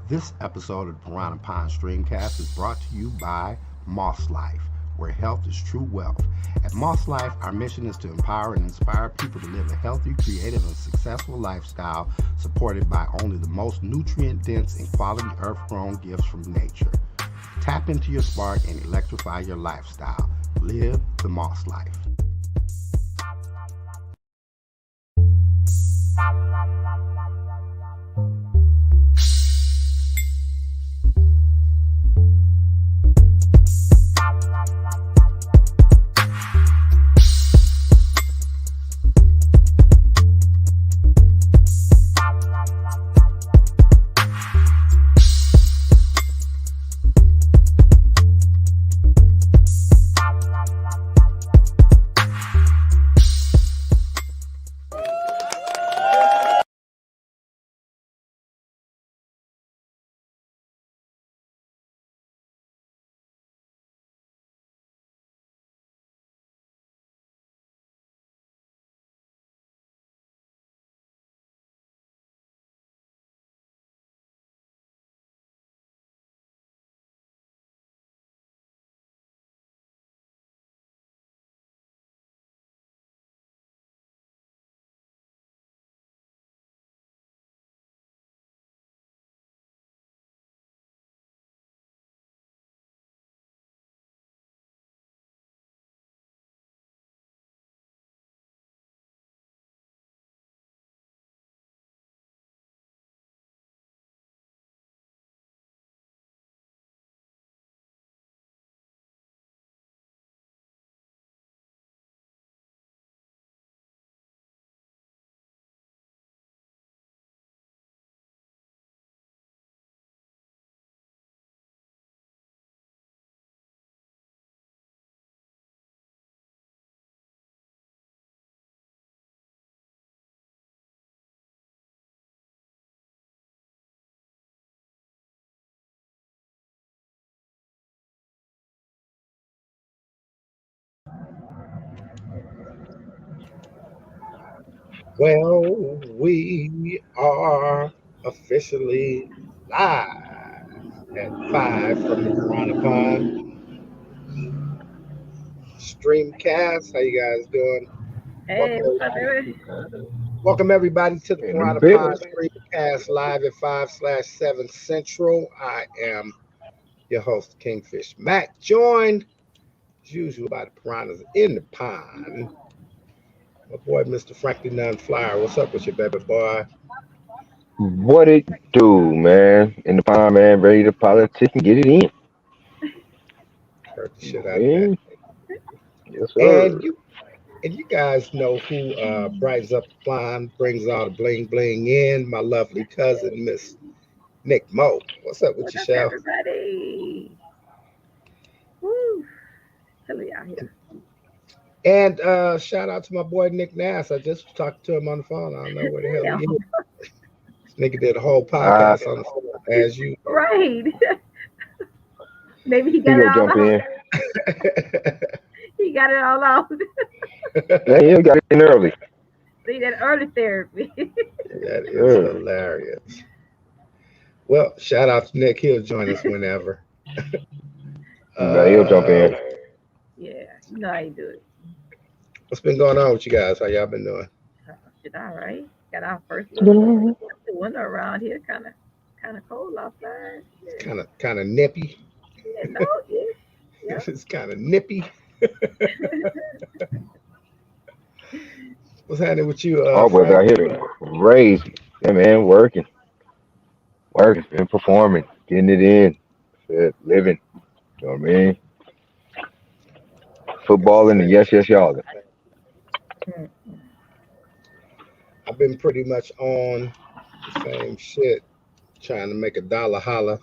This episode of the Piranha Pond StreamCast is brought to you by Moss Life, where health is true wealth. At Moss Life, our mission is to empower and inspire people to live a healthy, creative, and successful lifestyle supported by only the most nutrient dense and quality earth grown gifts from nature. Tap into your spark and electrify your lifestyle. Live the Moss Life. Well, we are officially live at 5 from the Piranha Pond StreamCast. How you guys doing? Hey, Welcome, what's up, baby? welcome everybody to the In the Piranha building. Pond StreamCast live at 5/7 Central. I am your host, Kingfish Mac, joined as usual by the Piranhas in the pond. My boy, Mr. Frankie Nunn Flyer. What's up with you, baby boy? What it do, man? In the pond, man, ready to politic and get it in. Heard the You shit know out what I of that. mean? Yes, And sir. you guys know who brightens up the pond, brings all the bling bling in. My lovely cousin, Miss Nick Mo. What's up with What you, up, Shell? everybody? Woo, chilly out here. And shout out to my boy Nick Nass. I just talked to him on the phone. I don't know where the hell he is. Damn, This nigga did a whole Uh, podcast on the phone as usual. right. Maybe he he got it gonna all jump out. in. He got it all out. Yeah, he got in early. See that early therapy. That is Sir. hilarious. Well, shout out to Nick. He'll join us whenever. Nah, he'll jump Uh, in. Yeah, you know how you do it. what's been going on with you guys? How y'all been doing? Shit, all right. Got our first little winter around here. Kind of cold outside. It's Shit. kind of nippy. Yeah, no, yeah, It's kind of nippy. What's happening with you, Our weather out Frank? here been crazy. Yeah, man, working, been performing, getting it in, shit, living. You know what I mean? Got the Footballing and same. yes, y'all. yeah. I've been pretty much on the same shit, trying to make a dollar holler,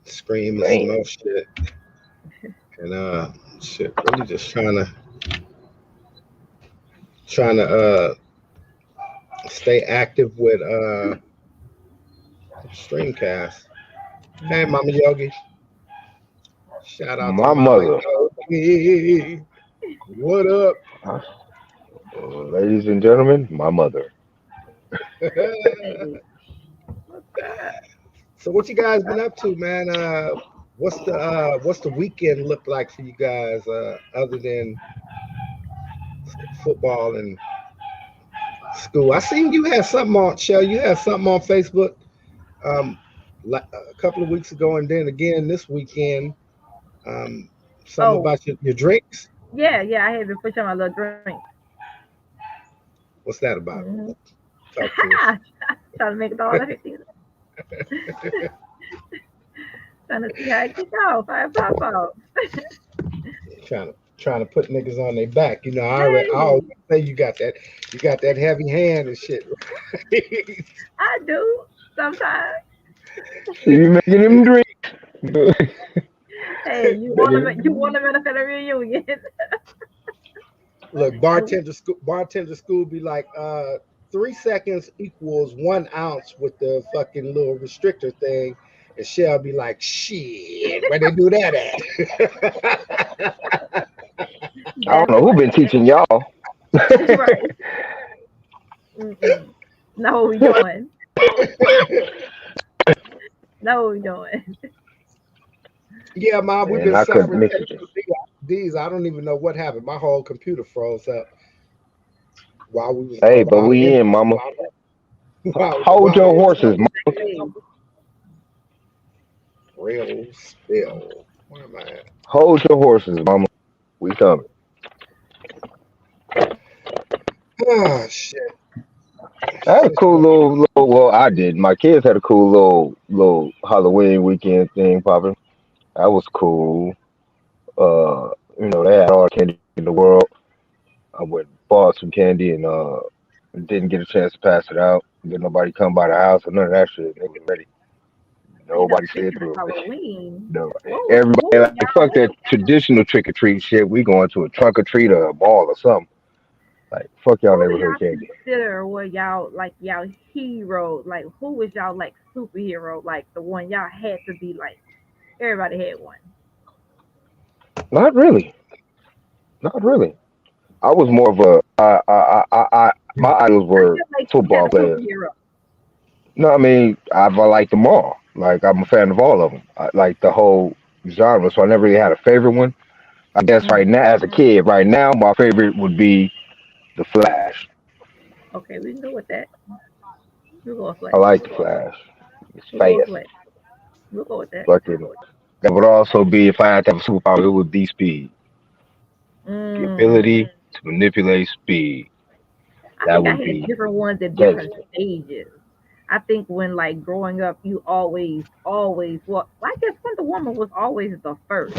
scream and some Damn. more shit, and shit, really just trying to stay active with StreamCast. Hey, Mama Yogi, shout out to My Mama mother, Yogi. What up? ladies and gentlemen, my mother. Hey, what's up? So what you guys been up to, man? What's the weekend look like for you guys, other than football and school? I seen you had something on, Shell. You had something on Facebook um a couple of weeks ago, and then again this weekend. Um, something Oh, about your drinks. yeah. I had been pushing my little drink. What's that about? Mm-hmm. Talk to us. Trying to make it all of it. Trying to see how it kick off. How it pop out. Trying to put niggas on their back. You know, I always Hey, say you got that heavy hand and shit. I do sometimes. You making him drink. Hey, you want them at a reunion. Look, bartender school be like, 3 seconds equals 1 ounce with the fucking little restrictor thing. And Shell be like, shit, where they do that I don't That know who been part. teaching y'all. Right. Mm-mm. No, we doing. at? No, we doing. Yeah, Mom, we've And been I couldn't suffering mix it. these. I don't even know what happened. My whole computer froze up while we was Hey, but while the we in, internet mama. Hold while the your internet horses, was mama. Hey, real spill. Where am I at? Hold your horses, mama. We coming. Oh shit. I had a Shit. cool little. Well, I did. My kids had a cool little Halloween weekend thing popping. That was cool. They had all the candy in the world. I went and bought some candy and didn't get a chance to pass it out. Didn't nobody come by the house or none of that shit. They was ready. Nobody said speaking of through it. Halloween, No. what Everybody was like fuck that traditional trick or treat shit. We going to a trunk or treat or a mall or something. Like fuck y'all who do neighborhood y'all candy. consider were y'all like y'all hero? Like who was y'all like superhero? Like the one y'all had to be like everybody had one. Not really. Not really. I was more of a my idols I were feel like you had football a players. superhero. No, I mean I like them all. Like I'm a fan of all of them. I like the whole genre. So I never really had a favorite one. I guess right Mm. now, as a kid, right now my favorite would be the Flash. Okay, we can go with that. We'll go with I Flash. like the Flash. It's We'll go with fast. Flash. We'll go with that. Fucking. That would also be if I had to have a superpower, it would be speed. The Mm. ability to manipulate speed. I That think I would had be different ones at different deadly. stages. I think when like growing up, you always well, I guess Wonder Woman was always the first.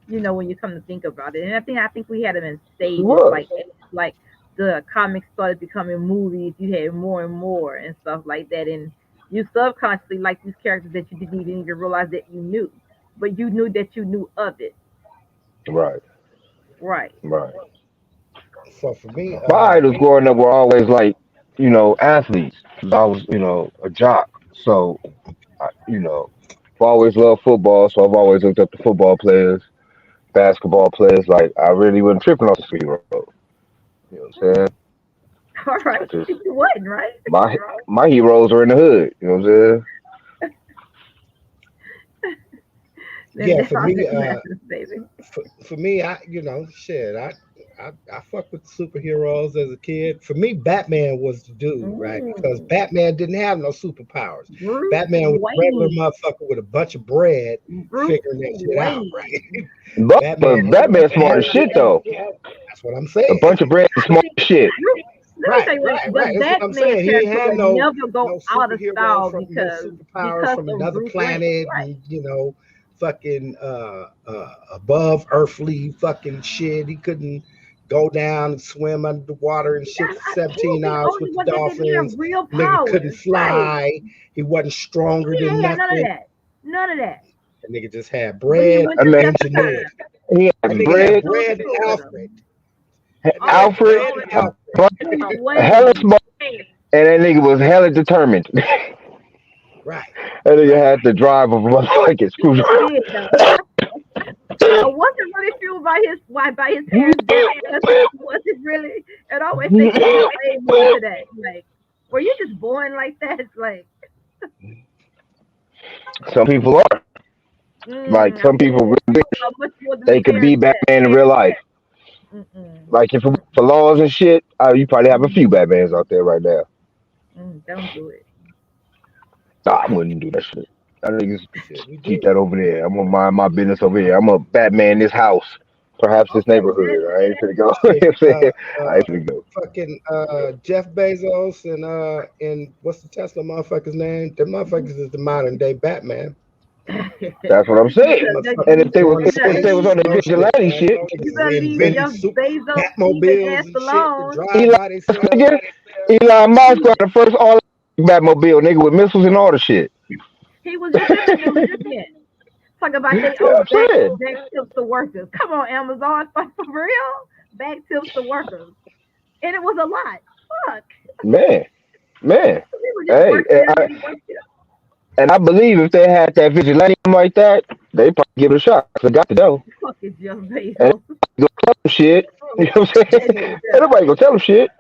When you come to think about it, and I think we had them in Yes, it stages. was. Like the comics started becoming movies, you had more and more and stuff like that, and you subconsciously like these characters that you didn't even realize that you knew, but you knew that you knew of it. Right. Right. Right. So for me, My idols growing up were always like, athletes. 'Cause I was, a jock. So, I've always loved football. So I've always looked up to football players, basketball players. Like, I really wasn't tripping off the superhero. You know what I'm saying? All I right. just, You wasn't right. my heroes are in the hood. You know what I'm Then yeah, that's for all me, that matters, baby. for me, shit, I fucked with superheroes as a kid. For me, Batman was the dude, right? Because Mm, Batman didn't have no superpowers. Bruce Batman was a regular Wayne. motherfucker with a bunch of bread, Bruce figuring that shit out, right? Wayne. saying? Batman But didn't Batman have smart as shit superpowers. though. That's what I'm A saying. bunch of bread is I smart think as shit. let me tell Right, you what right, the right. That's what I'm Batman saying. He ain't character had would never go no out of superhero style from no because superpowers from of another Bruce Wayne. planet Right. and fucking above earthly fucking shit. He couldn't go down and swim under the water and shit That's for I told 17 you the hours only with the one that didn't dolphins. have real Nigga couldn't powers. Right. fly. He wasn't stronger He than ain't had none of nothing. that. None of that. That nigga just had But he bread went I to and mean, just in ingenuity. time. he That had nigga had bread, Told the bread and truth with him. Alfred. That nigga had Always, Alfred, bread and always a Alfred. bunch Bruce hella Wayne. smart, and that nigga was hella determined. that Right, nigga right. had the drive of a motherfucking He screwdriver. did though. I wasn't really fueled by his parents' death because he wasn't really. It always seemed to be way more to that. Like, were you just born like that? Like, Some people are like some people really wish Much more than they the could be average Batman in real life. Mm-mm. Like if it was for laws and shit, you probably have a few Batmans out there right now. Don't do it. Nah, I wouldn't do that shit. I niggas Shit, we keep do. that over there. I'm gonna mind my business over here. I'm a Batman this house, perhaps this neighborhood. I ain't finna go. You know Shit, what I'm saying? I ain't finna go. fucking Jeff Bezos and what's the Tesla motherfucker's name? The motherfuckers is the modern day Batman. That's what I'm saying. And Motherfuckers if they was doing the if they was spaceship on the shit, vigilante man. shit, You Niggas is better leave inventing Jeff super Bezos Steven Batmobiles ass and shit to alone. drive Elon, by themselves. nigga, Elon Musk got the first all Batmobile, nigga, with missiles and all the shit. He was just in the news again. Talk about they Yeah, I'm saying, back tips to workers. Come on, Amazon, for real? Back tips to workers. And it was a lot. Fuck. man, man. We were just Hey, working their money one tip. and I believe if they had that vigilante like that, they probably give it a shot. So got to know. Fuck it, Jeff And Bezos. go tell them shit. You know what I'm saying? That Nick, nigga Ain't does. nobody gonna tell them shit.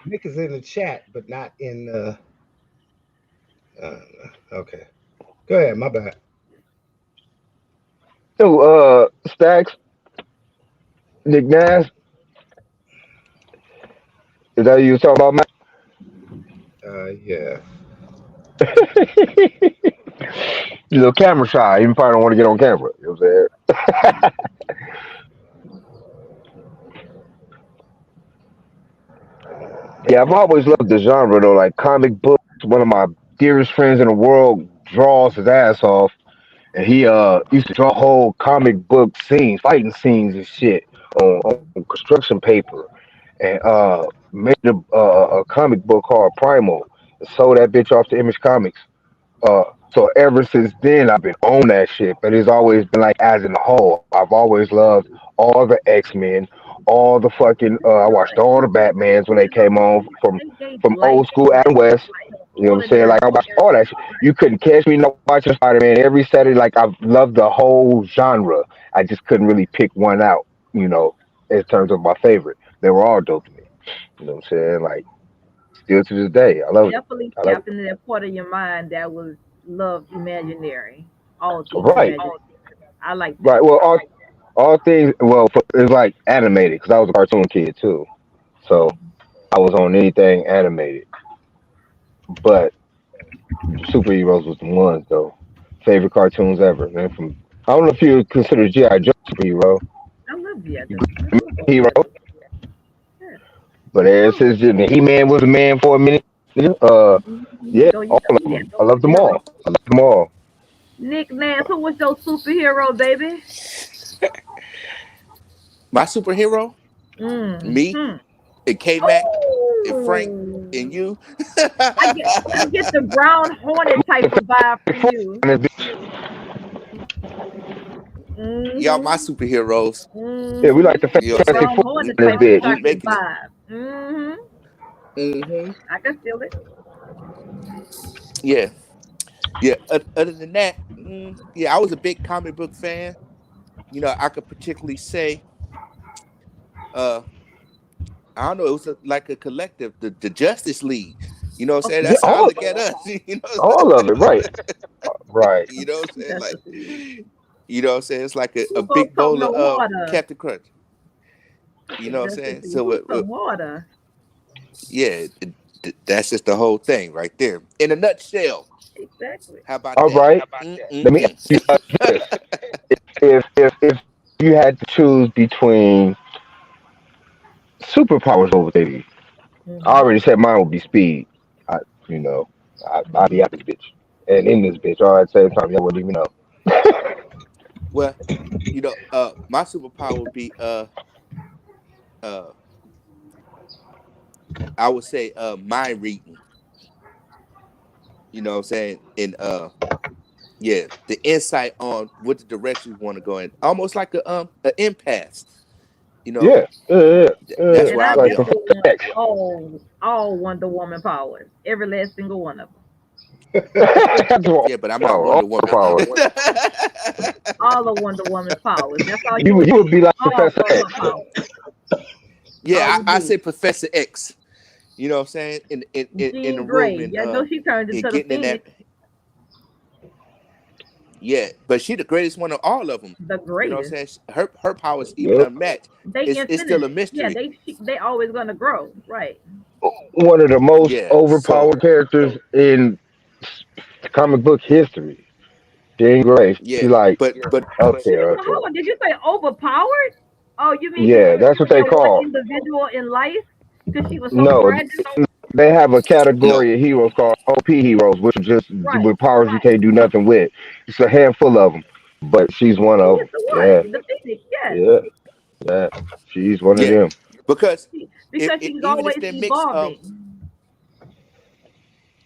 Nick is in the chat, but not in. Uh, okay, go ahead. My bad. So, Stacks, Nick Nash, is that who you was talking about, Yeah. man? You know, camera shy. You probably don't want to get on camera. You know what I'm saying? Yeah, I've always loved the genre though. Like comic books. One of my dearest friends in the world draws his ass off, and he used to draw whole comic book scenes, fighting scenes and shit on construction paper, and made a comic book called Primal, and sold that bitch off to Image Comics. So ever since then, I've been on that shit. But it's always been like as in a whole. I've always loved all the X-Men, all the fucking. I watched all the Batmans when they came on They gave from life old school to Adam West. You know all what I'm of saying? their Like I watched all that shit. You couldn't catch me not watching Spider Man every Saturday. Like I've loved the whole genre. I just couldn't really pick one out. You know, in terms of my favorite, they were all dope to me. You know what I'm saying? Like still to this day, I love it. definitely I love tapped it. into that part of your mind that was love imaginary. All things Right, imaginary. I like right. that. Well, all things. Well, it's like animated because I was a cartoon kid too, so I was on anything animated. But superheroes was the ones though. Favorite cartoons ever, man. From I don't know if you consider GI Joe superhero, I love G.I. Joe. I love all hero, that. Yeah. but ever Oh, since the He Man was a man for a minute, yeah, yeah, go all you. of them. I loved them Yep. all. I loved them all. Nick Nance, who was your superhero, baby? My superhero, me, Hmm. and K Mac, and Frank, and Oh, you. I get the brown hornet type of vibe from you. Yeah, Y'all my Mm-hmm. superheroes. we like the Mm-hmm. You know what I'm Fantastic saying? Brown Four We hornet in this type of bitch. we chocolate making it. vibe. Mm-hmm. Hmm. I can feel it. Yeah. Yeah. Other than that, yeah, I was a big comic book fan. I could particularly say, uh, I don't know, it was like a collective, the Justice League. You know what I'm Of saying? Yeah, That's how I course. look at us. all of it, right, right. You know what I'm saying? That's Like, what it is. it's like a Who gonna big pump bowl no of water? Captain Crunch. You The know what I'm Justice saying? League. So, Who's some water? yeah, that's just the whole thing right there. In a nutshell. Exactly. How about All that? right. Let me ask you this: if you had to choose between superpowers over baby, I Mm-hmm. already said mine would be speed. I, you know, I'd be out this bitch and in this bitch all at the same time. Y'all wouldn't even know. Well, my superpower would be uh I would say mind reading, you know what I'm saying? And yeah, the insight on what the direction you want to go in. Almost like an empath, you know. Yeah, yeah, yeah. That's And where I I'll be Like on. definitely want Professor X. all Wonder Woman powers. Every last single one of them. That's all Yeah, but I'm not power, all Wonder Woman. power. All of Wonder Woman powers. That's all you You would you would need. be like All Professor of X. her powers. All Yeah, you I need. say Professor X, you know what I'm saying? In the Jean room Grey. and Yeah, I know she turned into the getting in that. Phoenix. Yeah, but she the greatest one of all of them. The You know what greatest. I'm saying? Her power is even Yep. unmatched. They It's still infinite. a Yeah, mystery. they always gonna grow. Right. One of the most Yeah. So overpowered characters in comic book history. Jean Grey. yeah, She like but up there, So up hold there. on, did you say overpowered? Oh, you mean Yeah, compared that's to what they that one call. individual in life? Because she was so No, fragile? they have a no. category of heroes called OP heroes, which are just Right. with powers you can't do nothing with. It's a handful of them, but she's one She of is them. the Yeah, one, the Phoenix, yes. yeah, yeah. She's one of Yeah, them. because Because if she's even if always they mix evolving.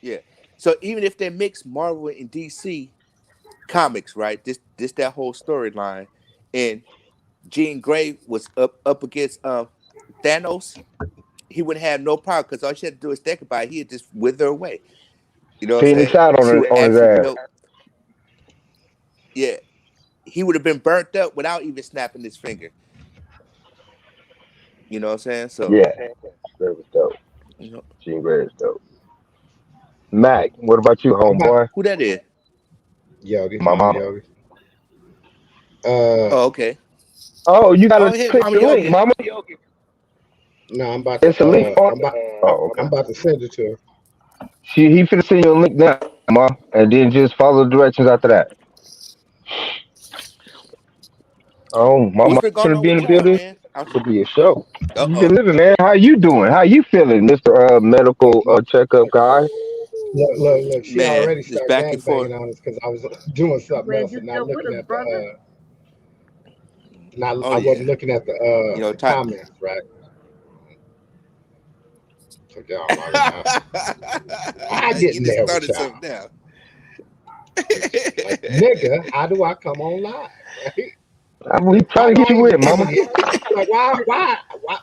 yeah, so even if they mix Marvel and DC comics, right? This that whole storyline, and Jean Grey was up against Thanos, he would have no problem because all she had to do is think about it, he'd just wither away. You know what I'm Phoenix saying? out She would on his actually, ass. yeah, he would have been burnt up without even snapping his finger. You know what I'm saying? So, Yeah, that was dope. you know, Jean Grey is dope. Mac, what about you, I'm about homeboy? who that is? Yogi, My Mama mama. Yogi. Uh, Oh, okay. Oh, you Oh, gotta hey, click Mama the link, Yogi. mama. no, I'm about to. It's a link on. Oh, I'm okay. about to send it to her. He finna send you a link now, ma, and then just follow the directions after that. Oh, my What's mom been going finna on be in with the y'all, building. man? It'll be a show. You been Uh-oh. living, man. How you doing? How you feeling, Mister Medical Checkup guy? Look. She Man, already just started back and forth. gangbanging on us because I was doing something Glad else you and not still with looking us, at the. brother. Oh I yeah. wasn't looking at You know, the comments, right? So y'all know, I get you in just there with started y'all. something now. Like, nigga, how do I come on live? Right? We Why trying to do get I you even in, come in mama. here? Like,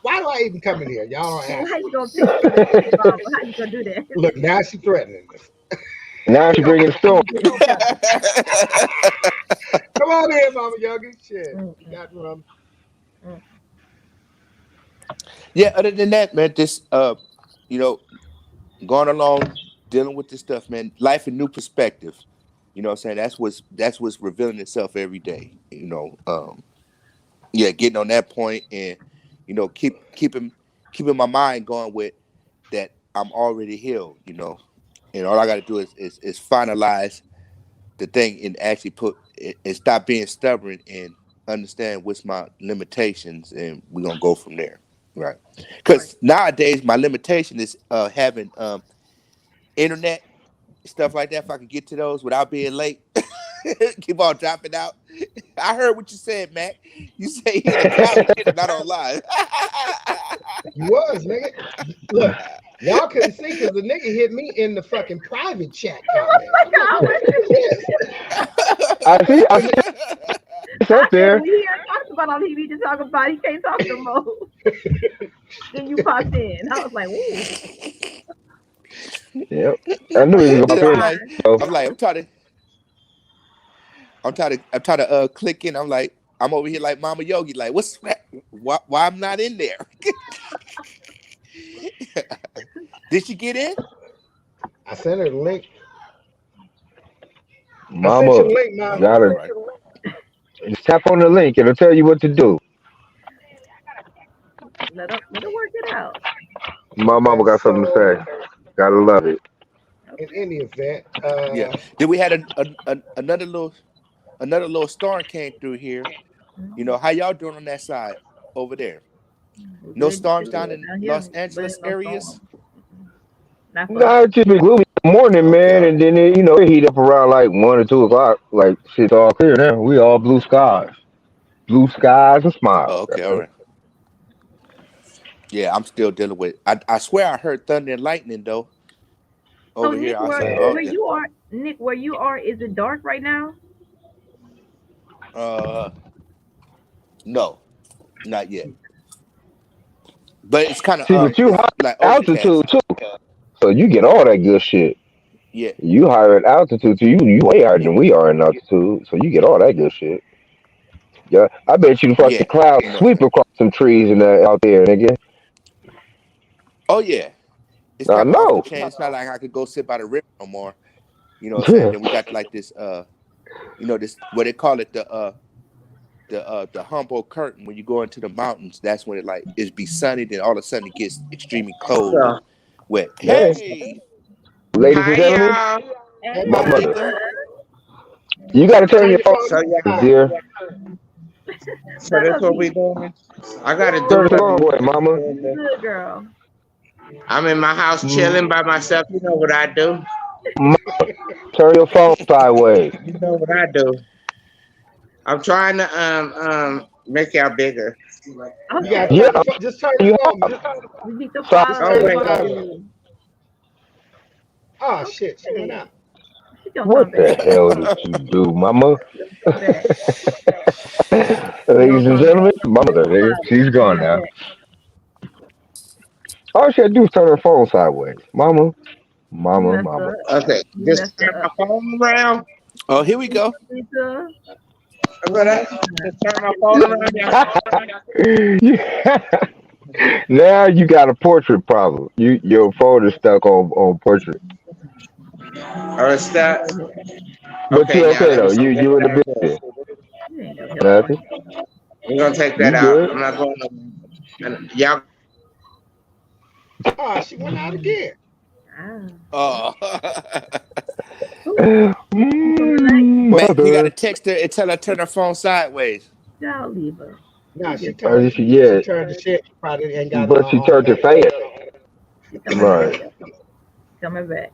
why do I even come in here? Y'all don't How answer. you gonna pick from the city Bible? How you gonna do that? Look, now she threatening us. Now she bringing the How storm. you get together? Come on in, Mama Yogi. Shit, Mm, you mm, got rum. mm. Yeah, other than that, man, just you know, going along, dealing with this stuff, man. Life in new perspective. You know what I'm saying? That's what's revealing itself every day. Yeah, getting on that point and keeping my mind going with that I'm already healed, And all I gotta do is finalize the thing and actually and stop being stubborn and understand what's my limitations and we're gonna go from there. Right. Right. Because nowadays my limitation is having internet stuff like that. If I can get to those without being late, keep on dropping out. I heard what you said, Mac. You say he in the comments, not online. You was, nigga. Look, y'all couldn't see because the nigga hit me in the fucking private chat comments. I'm like, who the fuck is this? I see. I And see. It's I up said there. when he talks about all he need to talk about, he can't talk no more. Then you popped in. I was like, ooh, Yep. I knew he was it's gonna Then I'm fit. like, fine. So, I'm trying to click in. I'm like, I'm over here like Mama Yogi, like, why I'm not in there? Did she get in? I sent her the link. I sent you mama, the link, ma. Oh, gotta all right. just tap on the link. It'll tell you what to do. Let her work it out. My mama Okay, got something to so say. Gotta love it. in any event, Yeah. Then we had another little storm came through here. How y'all doing on that side over there? We're No good storms too. down in Down here, Los but Angeles in no areas? storm. Not for us. Nah, it's just been gloomy in the morning, Okay, man, all and right. then it heat up around like 1 or 2 o'clock. Like shit's all clear now. We all blue skies and smiles. Oh, okay, all right. Yeah, I'm still dealing with. I swear I heard thunder and lightning though So over here. Nick, I where said, Man, oh, where you are, Nick, where you are, is it dark right now? uh, no, not yet. But it's kind of see, but you high it's like altitude overcast. too, so you get all that good shit. Yeah, You higher at altitude too. You way higher yeah, than we are in altitude, so you get all that good shit. Yeah, I bet you the fucking yeah. clouds sweep across some trees and out there, nigga. Oh yeah, it's I kind of off the know. chain. It's not like I could go sit by the river no more. You know what I'm saying? Then we got like this. this what they call it, the humble curtain. When you go into the mountains, that's when it's be sunny, then all of a sudden it gets extremely cold and So, wet. Hey, Hey, ladies and hi gentlemen, y'all. Hey, my my mother. nigga. You got to turn Turn your your phone, phone. So yeah, dear. so son that's of what we me. doing. I gotta do Turn the something. phone away, mama. Good girl. I'm in my house Mm, chilling by myself. You know what I do. Mama, turn your phone sideways. You know what I do. I'm trying to make y'all bigger. You gotta Okay. Yeah, turn the phone. Just turn the you phone. have. Just, We need to Stop. just follow Oh turn us. the wait, Follow phone. me. Oh shit, she went Okay. out. She gonna What come the back. hell did you do, mama? Come back. She gonna Ladies and come back. gentlemen, my mother, Follow. she's She'll gone be now. back. All she had to do is turn her phone sideways. Mama, You mama, messed mama. up. okay. You Just messed turn her my up. phone around. Oh, here we go. Lisa. What I just turn my phone around. Yeah. Yeah. Now you got a portrait problem. Your phone is stuck on portrait. Or it's that. But Okay, you now okay let me though. see. What You in did the I do? business. You ain't gonna help her. Nothing. We're gonna take that You out. good. I'm not going to. And y'all. Oh, she went out again. Ah. Oh, Who? Who's on the line? man, you got to Mother. text her and tell her to turn her phone sideways. Y'all leave her. She Nah, she just turned. She Yeah, turned the shit. Probably ain't got it but on she turned it automatic. fast. she coming back. Right. Coming back.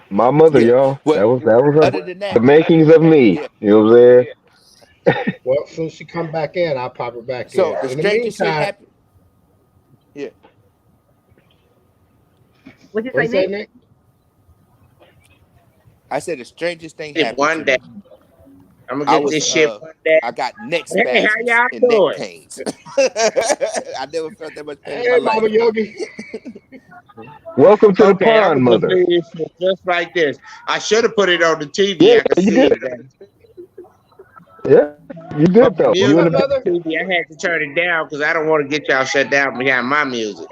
My mother, Yeah. y'all. Well, That was other than the that, makings of me. yeah. You know what I'm saying? Well, as soon as she come back in, I'll pop her back So in. the In the strangest thing meantime, happened. Yeah, What you what say, you say, Nick? Nick? I said the strangest thing It happened one to day. me. I'm gonna I get was this shit one day. I got neck Hey, how spasms y'all and neck doing? pains. I never felt that much pain in my Hey, life. Mama Yogi. Welcome to the Okay, I'm pond, gonna mother. do this shit just like this. I should have put it on the TV. Yeah, I could you see good. it better. Yeah, you But good the though. What's You in music up, the on mother? the TV, I had to turn it down because I don't want to get y'all shut down behind my music.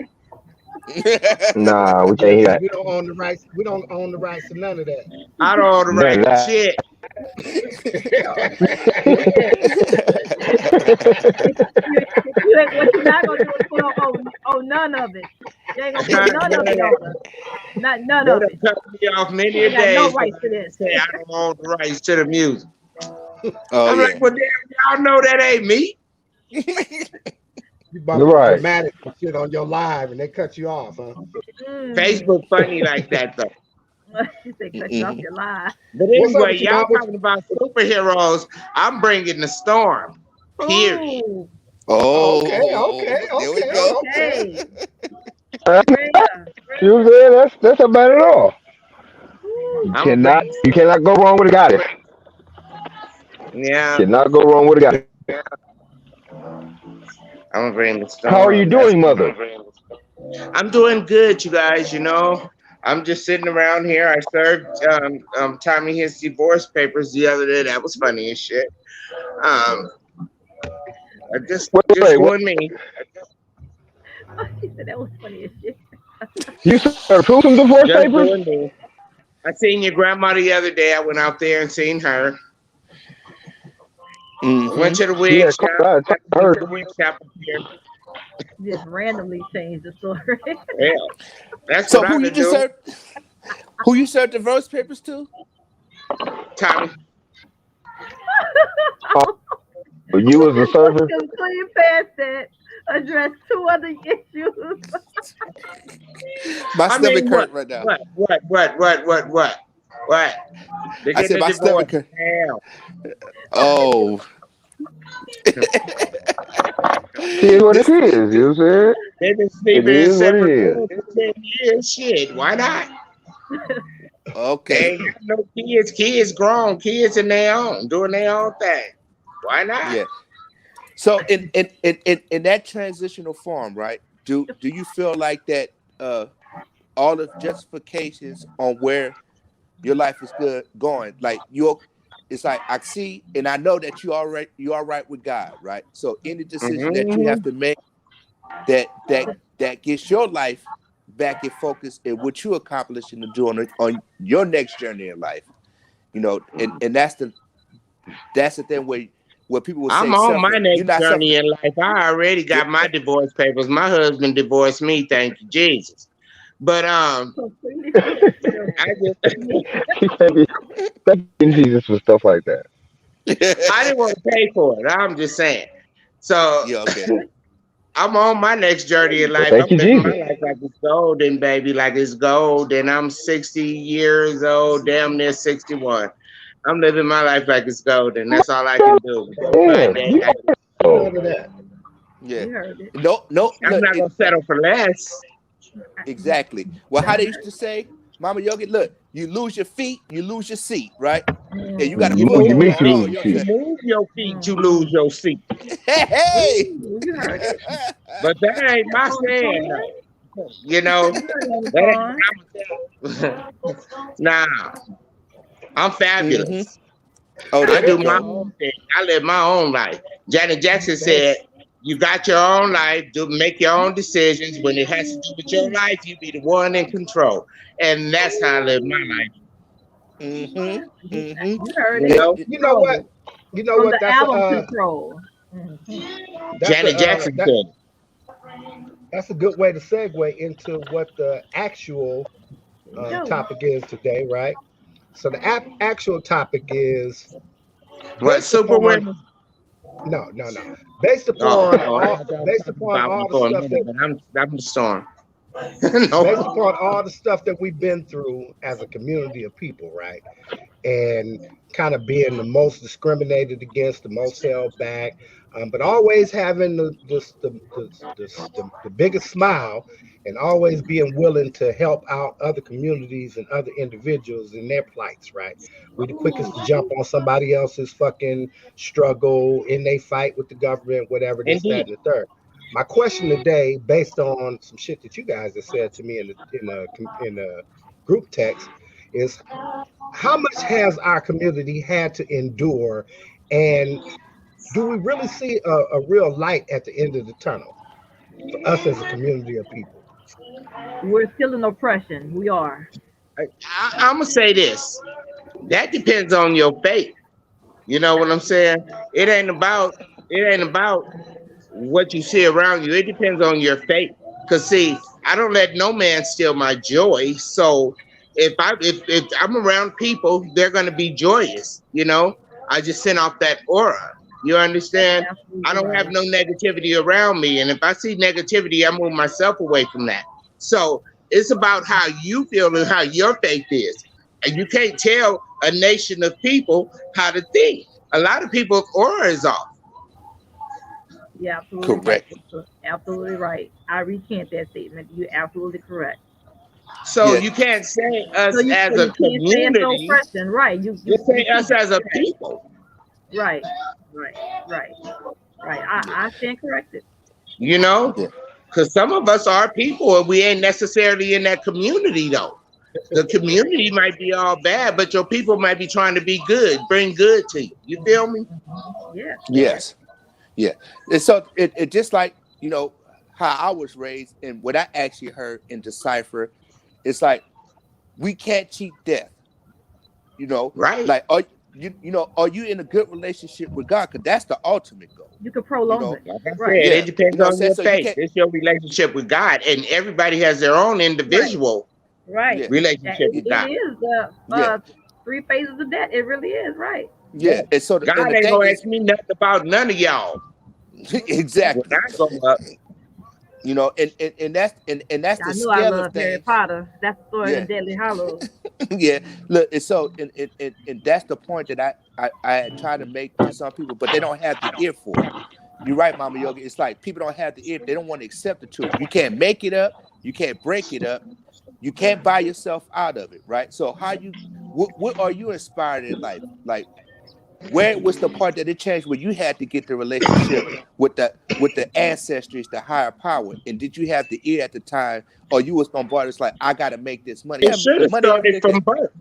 Nah, we Yeah, can't hear because that. we don't own the rights. We don't own the rights to none of that. I don't want to None write of that. shit. Yeah. You ain't, what you not gonna do is put on none of it. You ain't gonna put Not none of it bad. on us. Not none They of done it. cut me off many You a ain't got no days because rights I to didn't this. say I don't own the rights to the music. Oh I'm like, yeah. well, damn, y'all know that ain't me. You You're bumping right. dramatic and shit on your live, and they cut you off, huh? Mm. Facebook funny like that though. She said, cut you off Mhm. your lie. But What's up anyway, with you, y'all Mama? talking about superheroes. I'm bringing the storm. Period. Ooh, Okay, okay, Oh, there we okay, go. okay. okay. That's Bring not. her. You know what I'm saying? That's not bad at all. Ooh, I'm gonna bring. You cannot go wrong with a goddess. Yeah, Cannot go wrong with a goddess. I'm gonna bring the How are you storm. That's doing, what mother? I'm doing good, you guys. You know, I'm just sitting around here. I served Tommy his divorce papers the other day. That was funny as shit. Um, I just Wait, you what? and me. she said that was funny as shit. You served who some divorce Just papers? doing me. I seen your grandma the other day. I went out there and seen her. Went Hmm. to the She wig had called shop. out. Got to I get heard. the wig shop up here. Just randomly changed the story. Yeah, that's So what I could do. who you served divorce papers to? Tommy. But you was a server. Clean past that. Address two other issues. My I stomach mean, what? hurt right now. What? They're I getting said a my divorce. stomach hurt. Hell. Oh. It is what it This is. You know what I'm saying? They've been It sleeping in is what it separate is. rooms for 10 years. Shit, why not? They okay. ain't got no kids. Kids grown. Kids in their own, doing their own thing. Why not? Yeah. So in that transitional form, right? Do you feel like that all the justifications on where your life is good going, like it's like I see and I know that you all right with God, right? So any decision that you have Mm-hmm. to make that gets your life back in focus and what you accomplishing and doing on your next journey in life. You know, and that's the thing where people will say I'm on my suffering. You're next not suffering. journey in life. I already got my divorce papers. My husband divorced me, thank you, Jesus. But I just Thanking Jesus for stuff like that. I didn't want to pay for it. I'm just saying. So Yeah, okay. I'm on my next journey in Well, life. thank I'm you, living my Jesus. life like it's golden, baby, like it's gold. And I'm 60 years old, damn near 61. I'm living my life like it's golden. That's all I can do. Day by Damn, day. you None oh, of that. Yeah. You heard it. No, I'm look, not gonna settle for less. exactly. Well, how they used to say, Mama Yogi, look, you lose your feet, you lose your seat, right? And you got to You you lose pull your move, meat, you on lose all your your you seat. chest. move your feet, you lose your seat. Hey, You heard it. But that ain't my On the saying, corner. though. You know, You heard it on the that ain't corner. what I'm saying. Nah, I'm hmm fabulous. Oh, I there do you my go. own thing. I live my own life. Janet Jackson said, "You got your own life. Do make your own decisions. When it has to do with your life, you be the one in control." And that's how I live my life. hmm hmm You heard You it. know, You know what? Control. You know From what? the album Control. Mhm. Janet Jackson said, That's a good way to segue into what the actual Yo. topic is today, right? So the actual topic is "What based upon Superwomen?" no, based Oh, upon oh, I all thought y'all was based talking upon about me all the for a stuff minute, that but I'm storm. based No, upon all the stuff that we've been through as a community of people, right? And kind of being the most discriminated against, the most held back, but always having the biggest smile and always being willing to help out other communities and other individuals in their plights, right? We're the quickest to jump on somebody else's fucking struggle in they fight with the government, whatever, this, that, indeed. and the third. My question today, based on some shit that you guys have said to me in a group text, is how much has our community had to endure, and do we really see a real light at the end of the tunnel for us as a community of people? We're still in oppression. We are. I'm gonna say this. That depends on your faith. You know what I'm saying? It ain't about what you see around you. It depends on your faith. Cause see, I don't let no man steal my joy. So if I'm around people, they're gonna be joyous. You know, I just send off that aura. You That's understand? I absolutely don't have right. no negativity around me, and if I see negativity, I move myself away from that. So it's about how you feel and how your faith is, and you can't tell a nation of people how to think. A lot of people's aura is off. You're absolutely right. Correct. Absolutely right. I recant that statement. You're absolutely correct. So Yeah. you can't say So us you as so a you can't say it's no community. oppression, right? You Just say us can't. as a people. Right, right, right, right. Yeah. I stand corrected. You know, Yeah. because some of us are people, and we ain't necessarily in that community though. The community might be all bad, but your people might be trying to be good, bring good to you. You feel me? Yeah. Yes. Yeah. And so it just like, how I was raised and what I actually heard in Decipher, it's like we can't cheat death. You know, Right? like are you in a good relationship with God? Because that's the ultimate goal. You could You prolong know, it. Like I Right, said, it yeah. You depends know what I'm on saying? your So you faith. can't, It's your relationship with God, and everybody has their own right, individual right. yeah, relationship It, with it God. is the yeah, three phases of that. It really is, right. yeah. Yeah. And so and God the ain't thing gonna is ask me nothing about none of y'all when exactly, I go up. and that's the I know I scale of love Harry things. Potter. That's the story Yeah. in Deadly Hallows. Yeah, look, and so and that's the point that I try to make to some people, but they don't have the ear for it. You're right, Mama Yoga. It's like people don't have the ear; they don't want to accept the truth. You can't make it up. You can't break it up. You can't buy yourself out of it, right? So what are you inspired in life? Like where was the part that it changed where you had to get the relationship with the ancestries, the higher power, and did you have the ear at the time, or you was bombarded? It's like I got to make this money. It Yeah, should the have money and started everything. from birth.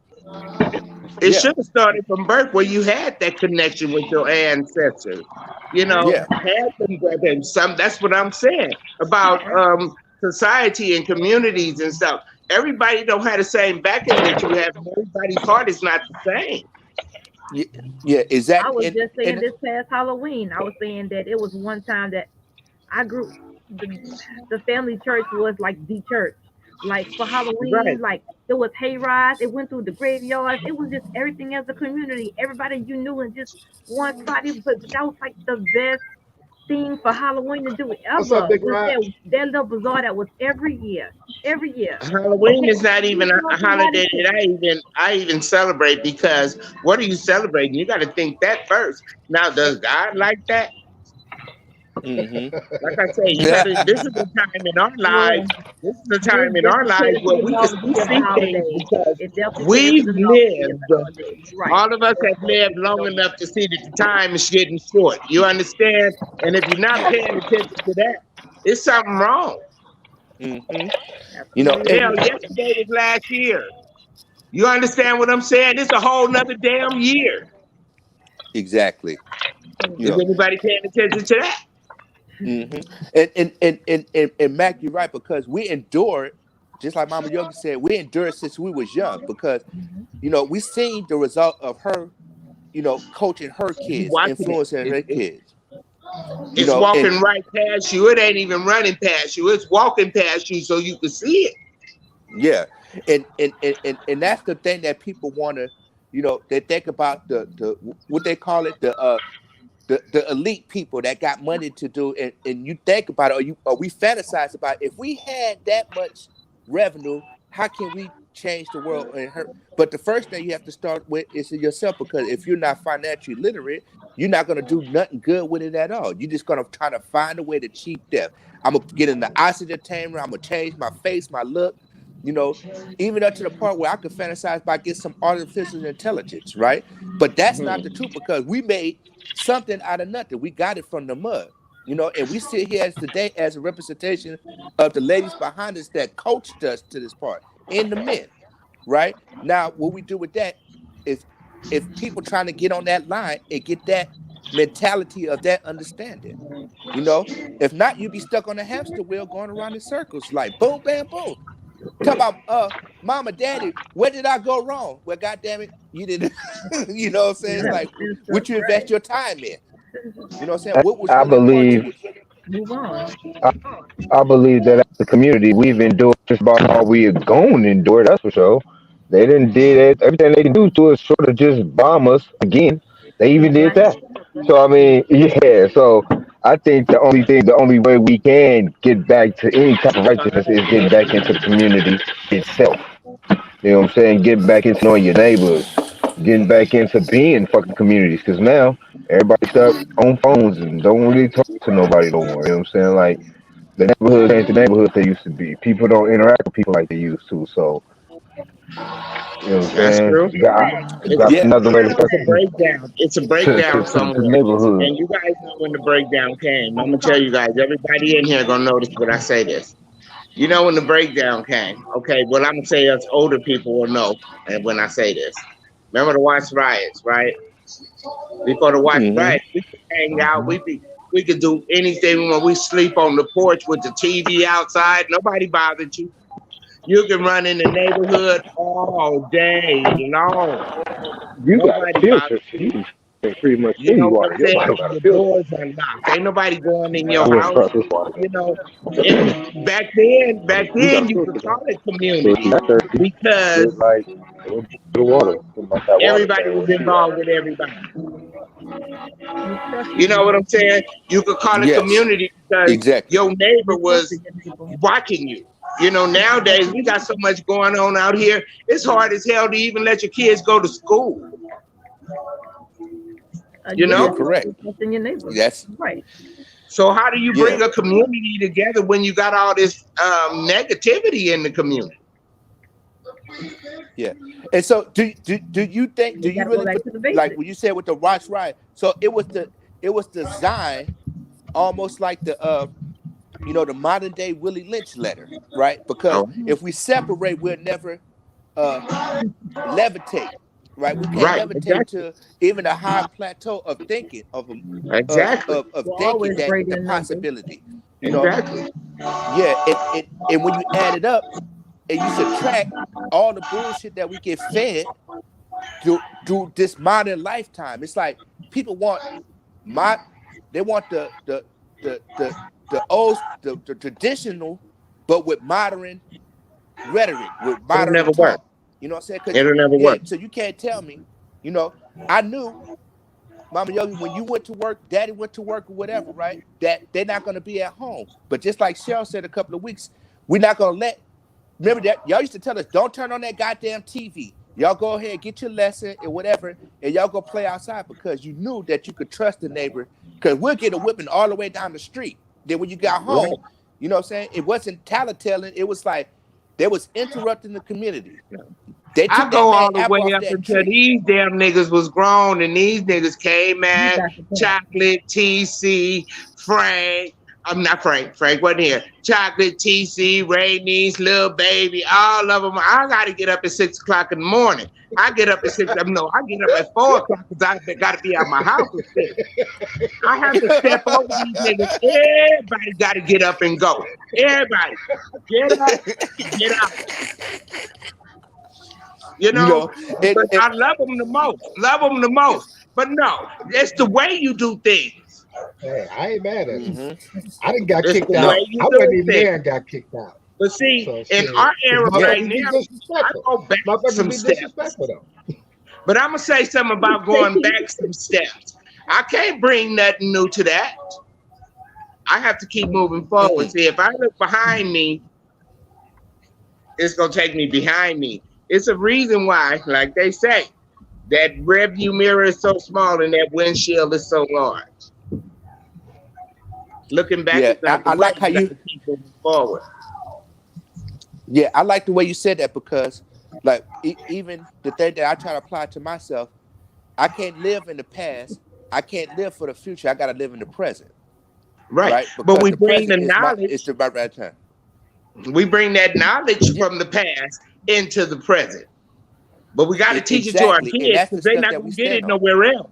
It Yeah, should have started from birth where you had that connection with your ancestors. You know, yeah, had them some. That's what I'm saying about society and communities and stuff. Everybody don't have the same backing that you have, and everybody's heart is not the same. Yeah, yeah, I exactly. was just saying And this past Halloween. I was saying that it was one time that I grew the, the family church was like the church. Like for Halloween, Right. like it was hay rides, it went through the graveyards, it was just everything as a community, everybody you knew in just one spot. But that was like the best thing for Halloween to do What's up, ever. Big Was Rod? that little bazaar that was every year. Every year. Halloween Okay. is not even a holiday Everybody. that I even celebrate because what are you celebrating? You got to think that first. Now, does God like that? hmm Like I say, you got to. This is the time in our lives. Yeah. This is the It time in our definitely lives caters to where the we novelty of the see things holiday. because It definitely caters to we've the novelty of lived. the holiday. Right. All of us have lived long enough to see that the time is getting short. You understand? And if you're not paying attention to that, it's something wrong. hmm You know, Absolutely and Hell, agree. yesterday was last year. You understand what I'm saying? It's a whole nother damn year. exactly. You Is know, anybody paying attention to that? hmm and Mac, you're right because we endured, just like Mama Yogi said, we endured since we was young because we seen the result of her, coaching her You kids, watching it. influencing her kids. It's And walking right past you. It ain't even running past you. It's walking past you so you can see it. yeah, and that's the thing that people want to, they think about the what they call it, the elite people that got money to do, and you think about it, or we fantasize about it. If we had that much revenue, how can we change the world and her? But the first thing you have to start with is yourself, because if you're not financially literate, you're not going to do nothing good with it at all. You're just going to try to find a way to cheat death. I'm gonna get in the oxygen chamber. I'm gonna change my face, my look, you know, even up to the part where I could fantasize about getting some artificial intelligence, right? But that's not the truth, because we made something out of nothing. We got it from the mud, and we sit here as today as a representation of the ladies behind us that coached us to this part, and the men, right? Now, what we do with that is, if people trying to get on that line and get that mentality of that understanding, if not, you be stuck on a hamster wheel going around in circles, like boom, bam, boom. Talk about mama, daddy, where did I go wrong? Well, goddamn it, you didn't. You know what I'm saying? It's Yeah. like, That's what you invest right. your time in. You know what I'm saying? What was I really important to believe you? Move on. I, I believe that as a community we've endured just about all we are going to endure. That's for sure. They didn't did it. Everything they can do to us, short of just bomb us again. They even did Right. that. So I mean, yeah. So I think the only way we can get back to any type of righteousness is get back into the community itself. You know what I'm saying? Getting back into knowing your neighbors, getting back into being fucking communities. Because now everybody stuck on phones and don't really talk to nobody no more. You know what I'm saying? Like the neighborhoods ain't the neighborhoods they used to be. People don't interact with people like they used to. So you know what I'm That's saying? true. Correct. You It's got Yeah, another way to it's a fucking breakdown. It's a to breakdown the somewhere. neighborhood. And you guys know when the breakdown came. I'm gonna tell you guys, everybody in here gonna notice when I say this. You know when the breakdown came. Okay, well I'm gonna say us older people will know and when I say this. Remember the Watch Riots, right? Before the Watch hmm Riots, we could hang out, Hmm. we could do anything when we sleep on the porch with the TV outside. Nobody bothered you. You can run in the neighborhood all day long. You got a Nobody filter. bothers You you. can pretty much You see know what water. I'm Your saying? bottle got a The filter. doors unlocked. Ain't nobody going in I your wouldn't house. trust this water. You know, and You got back then a you could filter call though. it So if community you're not thirsty, because just like a little bit of water. Something like that water everybody thing was with involved seawater. with everybody. You You trusted know what you. I'm saying? You could call it yes, community because exactly. your neighbor You was trusted your people. watching you. You know, nowadays we got so much going on out here. It's hard as hell to even let your kids go to school. You You're know? Again, correct. you trusting your neighbors. That's Right. So how do you yeah, bring a community together when you got all this negativity in the community? yeah. And so, do you think? Do We got you to go really back put, to the like basics. when you said with the Watch Ride? So it was designed almost like the modern day Willie Lynch letter, right? Because Oh, if we separate, we'll never uh levitate, right? We can't right, levitate exactly, to even a high plateau of thinking, of exactly, of, of We're thinking always that greater the in numbers. possibility, you know, exactly. yeah, and when you add it up and you subtract all the bullshit that we get fed do this modern lifetime. It's like people want they want the old the traditional, but with modern rhetoric, with modern never talk. work. You know what I'm saying? It'll never work. So you can't tell me. You know, I knew, Mama Yogi, when you went to work, Daddy went to work or whatever, right? That they're not going to be at home. But just like Cheryl said a couple of weeks, we're not going to let. Remember that y'all used to tell us, don't turn on that goddamn TV. Y'all go ahead, get your lesson and whatever, and y'all go play outside because you knew that you could trust the neighbor. Because we'll get a whipping all the way down the street. Then when you got home, Right. you know what I'm saying? It wasn't tattletelling. It was like they was interrupting the community. They I took go that all the apple way off up that until tree. these damn niggas was grown, and these niggas came at got the point. Chocolate, TC, Frank. I'm not Frank. Frank wasn't here. Chocolate, TC, Rainey's, Lil Baby, all of them. I got to get up at 6 o'clock in the morning. I get up at 6. No, I get up at 4 o'clock because I got to be out my house at 6. I have to step over these niggas. Everybody got to get up and go. Everybody, get up, get out. You know, but I love them the most. Love them the most. But no, it's the way you do things. Hey, I ain't mad at you. Mm-hmm. I didn't got It's kicked the out. way you I do wasn't even things. there and got kicked out. But see, So, in shit, our era motherfuckers right be now, I disrespectful. go back Motherfuckers some be steps. disrespectful though. But I'm gonna say something about going back some steps. I can't bring nothing new to that. I have to keep moving forward. See, if I look behind me, it's gonna take me behind me. It's a reason why, like they say, that rearview mirror is so small and that windshield is so large. Looking back, Yeah, is not the I like way. how You you. gotta keep moving forward. Yeah, I like the way you said that because, like, even the thing that I try to apply to myself, I can't live in the past. I can't live for the future. I got to live in the present. Right. Because But we the bring the present knowledge. is the right time. We bring that knowledge Yeah. from the past into the present. But we got to teach it to our Exactly, and kids that's the because they're stuff not that going we to get it stand on. nowhere else.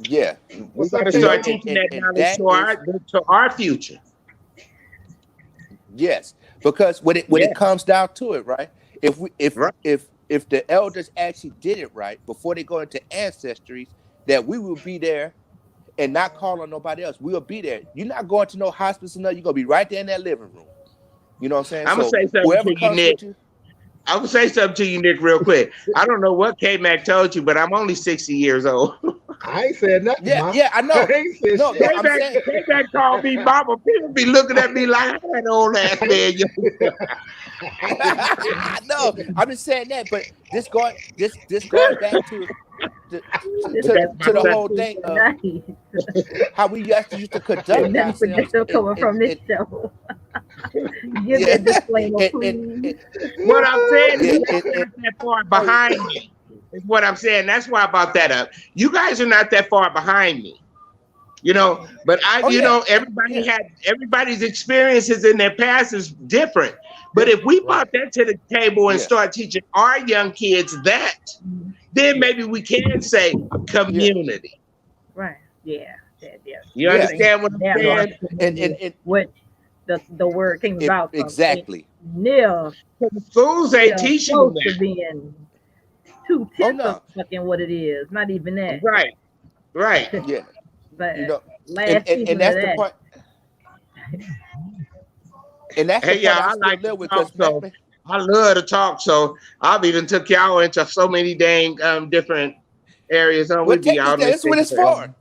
Yeah, We What's got up, to start Taylor? teaching that and knowledge that to our future. yes, because when Yeah. it comes down to it, right? Right. If the elders actually did it right before they go into ancestries, that we will be there and not call on nobody else. We'll be there. You're not going to no hospice or nothing. You're gonna be right there in that living room. You know what I'm saying? I'm going to So say something whoever to you, comes Nick. with you, I'm going to say something to you, Nick, real quick. I don't know what K-Mac told you, but I'm only 60 years old. I ain't said nothing, yeah, Ma. yeah, I know. I ain't said No, shit. no, I'm saying, K-Mac called me mama. People be looking at me like, I had old ass man. no, I'm just saying that. But this going back to the whole thing of Nice. how we used to conduct There's nothing ourselves. predictable coming from this show. Give that disclaimer, please. What I'm saying is Yeah, that's not that far behind me. Is what I'm saying. That's why I brought that up. You guys are not that far behind me. You know, but everybody's experiences in their past is different. But if we brought that to the table and start teaching our young kids that, then maybe we can say community. Right. Yeah. You understand what I'm saying? and what the word came about from. exactly. Near The schools ain't teaching close them to that. being 2/10 of fucking what it is. Not even that. Right. Yeah. But You know, last season and that's of the that. part. And that's the Hey, y'all, part I I still like live to with talk, because so I love to talk. So I've even took y'all into so many dang different areas. well, take us there. That's what it's for.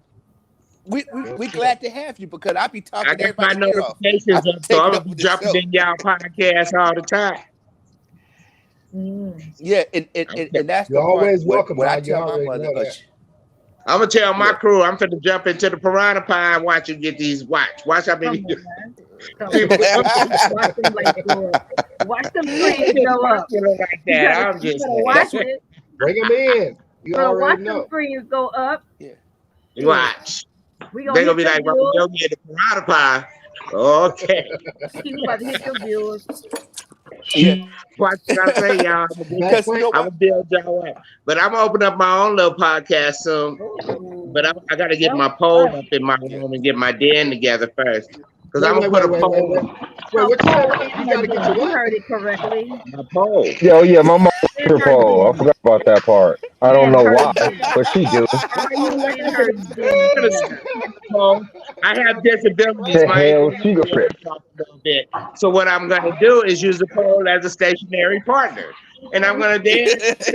We glad to have you because I be talking I to got my everybody. notifications up, so I'll be jumping in y'all podcast all the time. Yeah, and that's You're the always part welcome, when I man. You tell my already mother, know that. I'm gonna tell my crew I'm finna jump into the Piranha Pie and watch you get these. Watch how many. Watch them like watch them screens go up. Like that. I'm You just gotta watch it. Bring them in. You Watch already them know. screens go up. watch. We They're gonna be hit like, them "Well, viewers. go get the Piranha Pie." Okay. We about to hit them viewers. yeah, Watch what I say, y'all. because you know I'm what? gonna build y'all up. But I'm gonna open up my own little podcast soon. But I gotta get my pole up in my room and get my den together first. Because I'm gonna put a pole. Wait, what you said? You gotta get your You what? heard it correctly. My pole. Yeah, oh yeah, my mom. stripper her pole. I then. forgot about that part. I don't Then know her why, then. but she do. Why you Then laughing? her then. I'm gonna struggle. I have disabilities. The My hell she go equilibrium strip. is off a little bit. So what I'm gonna do is use the pole as a stationary partner, and I'm gonna dance.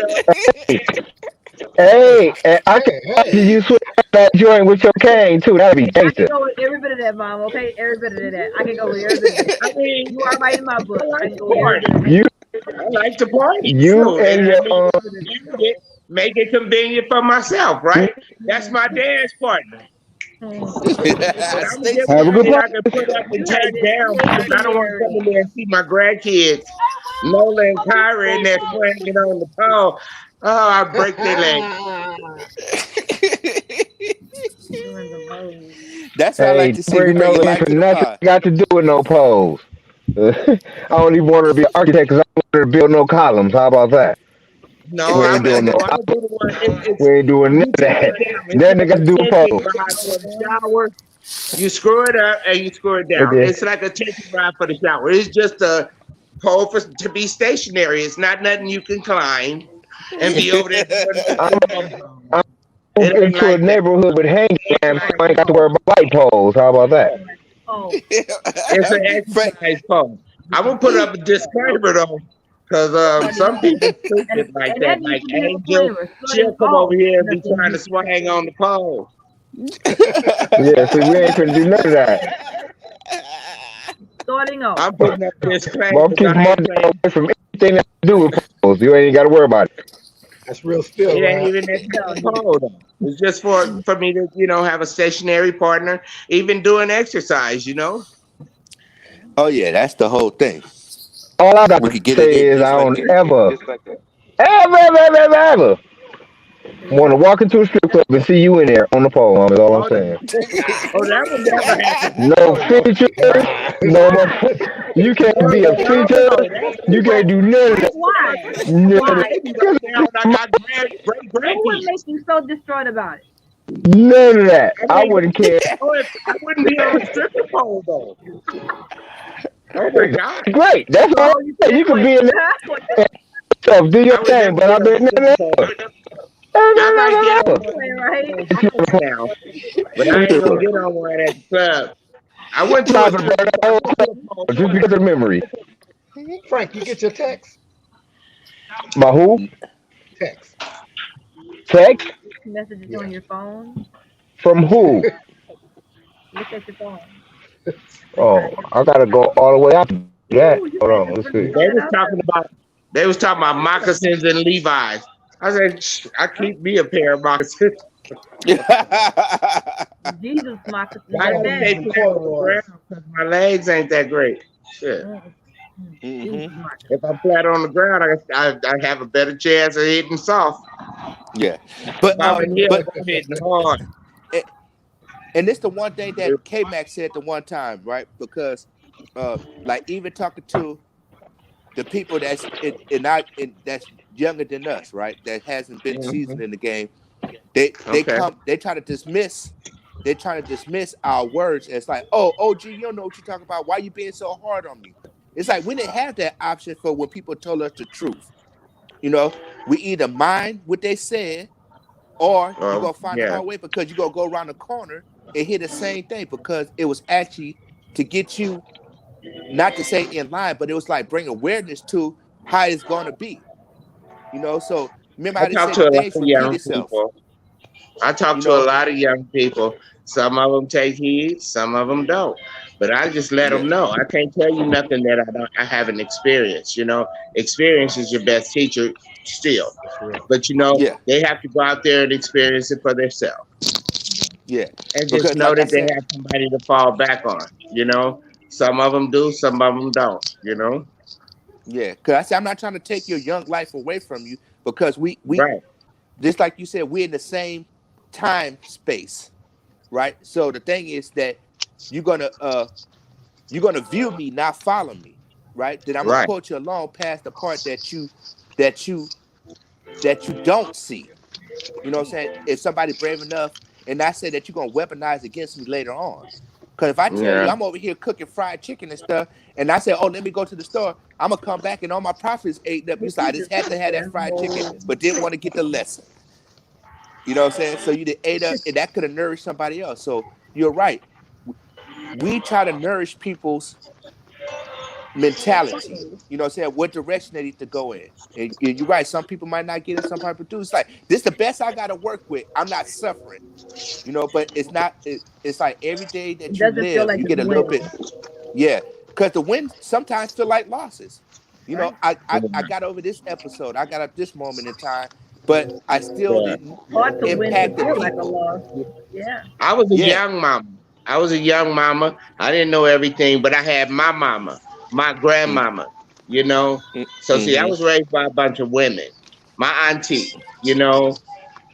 Hey, and I can Hey, imagine hey. you swing that joint with your cane too. That'd be I can gangster. go with every bit of that, mom. Okay, every bit of that. I can go with every bit of that. I mean, You are right in my I book. I like can to go with every bit of party. that. You, I like to party. you Shoot, and and I your mean, make it convenient for myself, you right? That's my dance partner. Hmm. But I'm gonna get have a one good that party. I can put up and You heard take it. down because I don't want to come Stationary. in there and see my grandkids, Nola and Kyra, in there swinging on the pole. Oh, I break their leg. Doing the most. That's what I like Hey, to you see. We already bring know your it ain't life for to the nothing. pod. Got to do with no poles. I don't even want her to be an architect because I don't want her to build no columns. How about that? No, We ain't doing no. I'm gonna do the one. We ain't doing none You of take that. it down. It's That like nigga a do a tension pole. rod for the shower. You screw it up and you screw it down. Okay. It's like a tension rod for the shower. It's just a pole for to be stationary. It's not nothing you can climb and be over there doing I'm, the I'm It moved ain't into a like that. neighborhood with hanging lamps, Right. so I ain't got to worry about light poles. How about that? Oh, It's an Frank, exercise pole. I'm gonna put up a disclaimer though, because funny. some people And, stupid like and that. that needs Like to be a Angel, disclaimer. she'll Starting come over off, here and be nothing trying you to swing on the pole. Yeah, see, we ain't finna do none of that. starting off. I'm putting up But I'm disclaimers. keeping I my ain't dog saying away from anything that to do with poles. You ain't got to worry about it. That's real still, it ain't right? even that type No, of pole though. It's just for me to have a stationary partner, even doing exercise. oh yeah, that's the whole thing. All I got We to could get it say in is just I like don't that. ever want to walk into a strip club and see you in there on the pole. Mom, is all I'm Oh, saying. oh, that would never happen. No Hell no. features, Nah. no more. You can't Hell be a no, feature. no. That's You too can't much. do none of that. why? None of My Why? baby right now, and I that. got great What would make grandkids. you so distraught about it? None of that. I I mean, wouldn't care. oh, I wouldn't be on a stripper pole though. Oh my God. Great. That's all. Oh, you see that You could be question? in there stuff. Do your I would thing, never but get I on a bet stripper none pole. of I might get on that. one Play, in right? the house now, but I ain't gonna get on one at the club. I went to a Not to burn stripper that club. I whole went to a pole just party. because of the memory. Frank, you get your text? My who? Text. Text Messages Yeah. on your phone. from who? Look at your phone. Make sure Oh, that I gotta go all the way out to that. Ooh, you Hold might on, just let's really see. throw that out there. They was talking about moccasins and Levi's. I said, I keep me a pair of moccasins. Jesus moccasins I at gotta Call that. stay them flat on the ground corduroys. because my legs ain't that great. Shit. Mm, Jesus hmm moccasins. If I'm flat on the ground, I have a better chance of hitting soft. Yeah, If but I'm in here, but I'm hitting hard. eh, and it's the one thing that K Mac said the one time, right? Because like even talking to the people that's that's younger than us, right? That hasn't been Hmm. seasoned in the game. They Okay. come they try to dismiss our words as like, oh, OG, you don't know what you're talking about. Why you being so hard on me? It's like we didn't have that option for when people told us the truth. You know, we either mind what they said or you're gonna find the Yeah. hard way because you're gonna go around the corner and hear the same thing because it was actually to get you not to say in line, but it was like bring awareness to how it's gonna be. So remember I how they talk say to the a lot things of repeat young itself. people. I talk You to a know, lot of young people. Some of them take heed, some of them don't. But I just let yeah, them know. I can't tell you nothing that I haven't experienced. Experience is your best teacher still. That's real. But yeah, they have to go out there and experience it for themselves, yeah. and just Because know like I that they said, have somebody to fall back on. Some of them do, some of them don't. yeah, because I said I'm not trying to take your young life away from you because we Right, just like you said, we're in the same time space, right? So the thing is that you're gonna uh you're gonna view me, not follow me, right? Then I'm gonna right, quote you along past the part that you that you don't see. You know what I'm saying? If somebody brave enough, and I say that you're gonna weaponize against me later on. Because if I tell you Yeah. I'm over here cooking fried chicken and stuff, and I say, oh, let me go to the store, I'm gonna come back and all my profits ate up. You say I just had to have that fried chicken, but didn't want to get the lesson. You know what I'm saying? So you did ate up, and that could have nourished somebody else. So you're right. We try to nourish people's mentality. You know what I'm saying? What direction they need to go in. And you're right. Some people might not get it. Some people do. It's like, this is the best I got to work with. I'm not suffering. You know, but it's not. It's like every day It that you doesn't feel live, like you it's get a little winning, bit. Yeah, because the wins sometimes feel like losses. You know, right? I got over this episode. I got up this moment in time, but I still Yeah. didn't Hard to win to impact the feel like a people. loss. Yeah. I was a Yeah. young mama. I was a young mama. I didn't know everything, but I had my mama, my Mm, grandmama, you know. mm, So see, I mm-hmm. was raised by a bunch of women. My auntie, you know,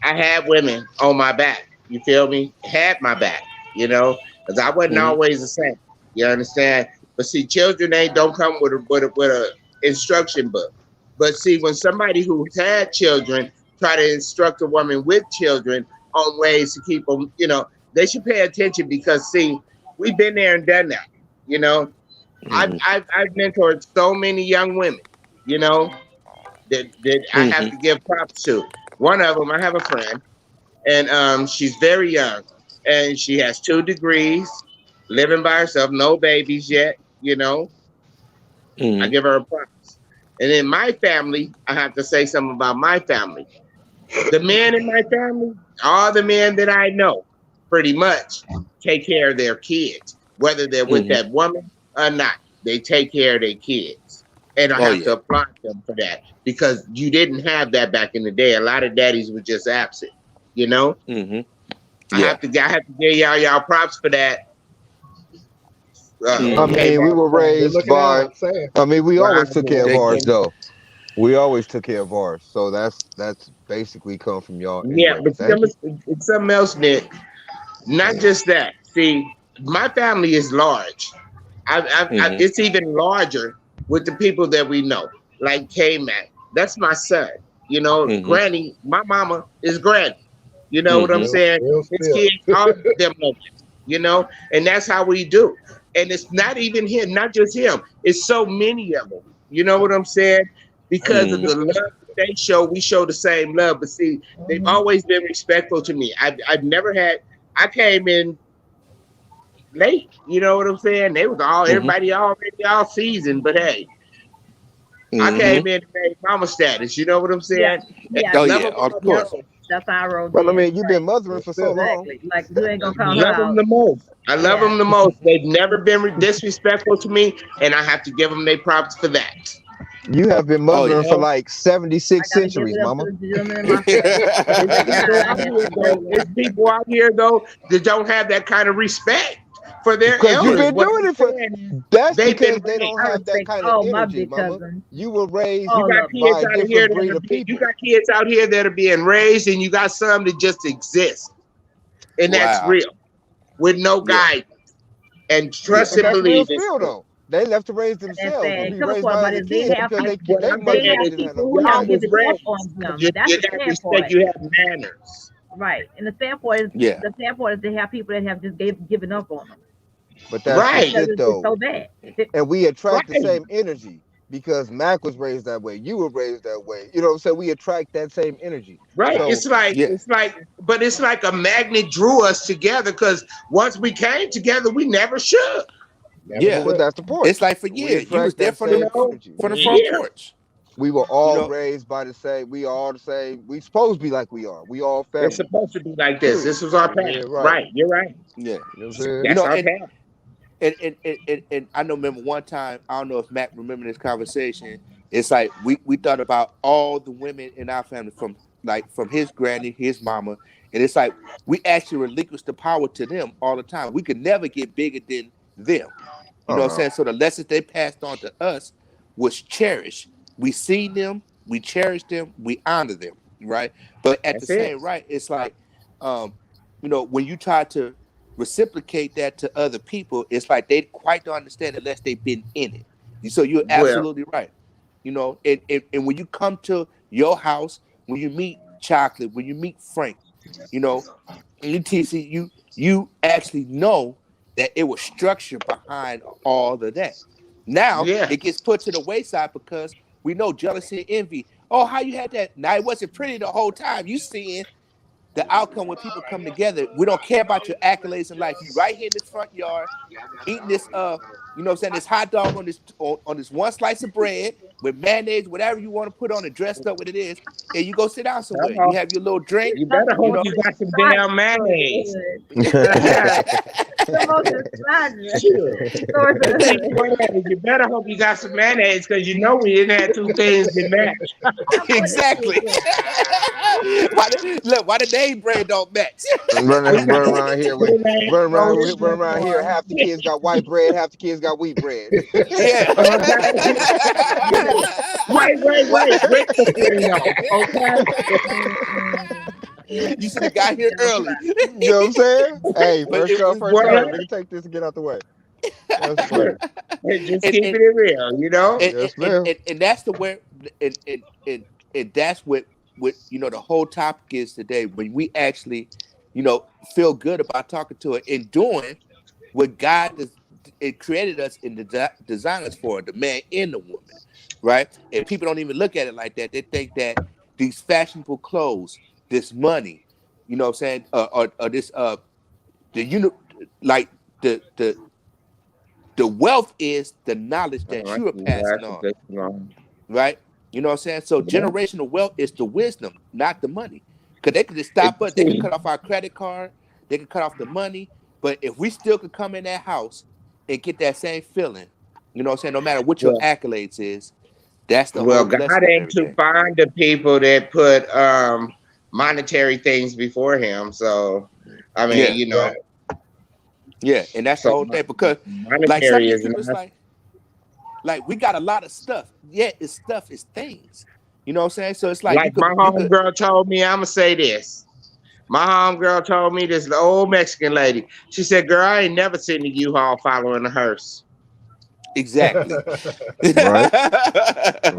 I had women on my back. You feel me? Had my back, you know, because I wasn't Mm-hmm. always the same. You understand? But see, children ain't don't come with a instruction book. But see, when somebody who had children try to instruct a woman with children on ways to keep them, you know, they should pay attention because see, we've been there and done that. You know, Mm-hmm. I've mentored so many young women, you know, that I have Mm-hmm. to give props to. One of them, I have a friend, and she's very young, and she has 2 degrees, living by herself, no babies yet. You know, I Mm-hmm. give her a props. And in my family, I have to say something about my family. The men in my family, all the men that I know, pretty much take care of their kids, whether they're with Mm-hmm. that woman or not. They take care of their kids. And I Oh have yeah. to applaud them for that because you didn't have that back in the day. A lot of daddies were just absent, you know? Mm-hmm. I Yeah. have to give y'all props for that. I Mm-hmm. Came mean, we out were strong. Good raised looking by. out, Sam. I mean, we Wow, always took care man. of Thank ours, you. though. We always took care of ours, so that's basically come from y'all Yeah, anyway. but see, Thank you. it's something else, Nick. Not just that. See, my family is large. Mm-hmm. It's even larger with the people that we know, like K Mac. That's my son. You know, Mm-hmm. Granny, my mama is Granny. You know what I'm Mm-hmm. saying? Real His spill. kids, all of them know him, you know, and that's how we do. And it's not even him, not just him. It's so many of them. You know what I'm saying? Because of Mm-hmm. the love that they show, we show the same love. But see, they've Mm-hmm. always been respectful to me. I've never had. I came in late. You know what I'm saying? They was all Mm-hmm. everybody already all seasoned, but hey, I Mm-hmm. came in and made mama status. You know what I'm Yeah. saying? And Yeah. I Oh love yeah, them of all the Yep. course. most. That's how I roll Well, I then. mean, you've been Right. mothering Real for so spill. long. Exactly. Like you ain't gonna count her Love them out. the most. I love Yeah. them the most. They've never been disrespectful to me, and I have to give them their props for that. You have been Oh You mothering yeah. for know, like I 76 gotta give centuries, it up to mama. the gentleman in my family. it's Like people I out have here to say though. It's one. people out here though that don't have that kind of respect for their Because you've elders. been What doing I'm it for. saying is, That's they've been because they don't I raised. have that respect kind of all my energy, big mama. cousins. You were raised You All got of them. kids by a out of here different that breed are of being, you people. got kids out here that are being raised, and you got some that just exist, and that's Wow. real with no Yeah. guidance. And Yeah. trust But and that's real believe it's spill, true. though. They left to raise And themselves and sad. be Killer raised part by about other it, they kids have because But people. what their I'm They mother saying have is, didn't have no people who y'all have guidance. was given up on raised. them. That's You the got sad respect. part. You have manners. Right. And the sad part is Yeah. they have people that have just given up on them But that's just Right, because it, it's though. so bad. And we attract the right, same energy because Mac was raised that way. You were raised that way. You know what I'm saying? We attract that same energy. right. So, Yeah. But it's like a magnet drew us together because once we came together, we never shook. Never Yeah. but shook. that's the point. It's like for We years. You was attract there that from You same the know, energy. from for the front years. porch. We were You all know. raised by the same. We all the same. We supposed to be like we are. We all It's family. supposed to be like this. Period. This was our Yeah, path. right. Right, you're right. Yeah. You know what I'm saying? You That's know, our path. and I know remember one time, I don't know if Matt remember this conversation. It's like we thought about all the women in our family from his granny, his mama, and it's like we actually relinquished the power to them all the time. We could never get bigger than them. You know what I'm Uh-huh. saying? So the lessons they passed on to us was cherish. We seen them, we cherish them, we honor them, right? But at the That's it. same right, it's like, um, when you try to reciprocate that to other people, it's like they quite don't understand unless they've been in it. So you're Well, absolutely right. And when you come to your house, when you meet Chocolate, when you meet Frank, you know, and you TC, you actually know that it was structure behind all of that. Now Yeah. it gets put to the wayside because we know jealousy and envy. Oh, how you had that? Now it wasn't pretty the whole time. You seeing the outcome when people come together. We don't care about your accolades in life. You right here in this front yard eating this you know what I'm saying, this hot dog on this one slice of bread with mayonnaise, whatever you want to put on it, dressed up what it is, and you go sit down somewhere. You have your little drink. You better You hope know. you got some damn mayonnaise. You better hope you got some mayonnaise because you know we didn't have two things to match. Exactly. Why the name brand don't match? Run around here half the kids got white bread, half the kids got wheat bread. Yeah. Wait the thing off, okay? You should have got here early. You know what I'm saying? Hey, But first come, first what? serve. Nigga, take this and get out the way. That's funny. Just keeping it real, you know? And that's the where and that's what you know the whole topic is today, when we actually, you know, feel good about talking to it and doing what God does. It created us in the designers for the man and the woman, right? And people don't even look at it like that. They think that these fashionable clothes, this money, you know what I'm saying, or this like the wealth is the knowledge that you are passing on, right? You know what I'm saying? So generational wealth is the wisdom, not the money. Because they could just stop us. They can cut off our credit card. They can cut off the money. But if we still could come in that house and get that same feeling, you know what I'm saying, no matter what your accolades is, that's the whole blessing. God ain't too fond of people that put monetary things before him. So, I mean, you know. Yeah, and that's the whole thing. Because like some people, it's like we got a lot of stuff. Yeah, it's stuff, it's things. You know what I'm saying? So it's like my homegirl told me, I'm gonna say this. My homegirl told me, this the old Mexican lady. She said, "Girl, I ain't never seen the U-Haul following a hearse." Exactly. Right. That's a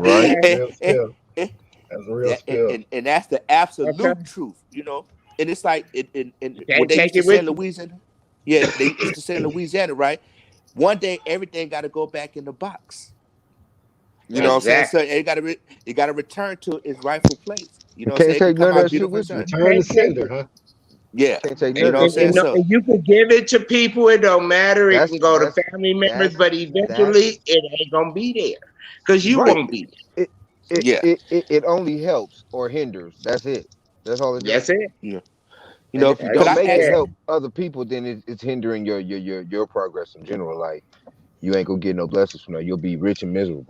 real skill. And that's the absolute truth, you know. And it's like what they used to say in Louisiana. Yeah, they used to say in Louisiana, right? One day everything got to go back in the box. You know what I'm saying? So it got to return to its rightful place. You know what I'm saying? Can't take none of that shit with you. Return to sender, huh? Yeah. Can't take You know what I'm saying? So you can give it to people. It don't matter. It can go to family members, but eventually it ain't gonna be there because you won't be there. It only helps or hinders. That's it. That's all it does. That's it. Yeah. You know, if you don't make it help other people, then it's hindering your progress in general. Like you ain't gonna get no blessings from that. You'll be rich and miserable.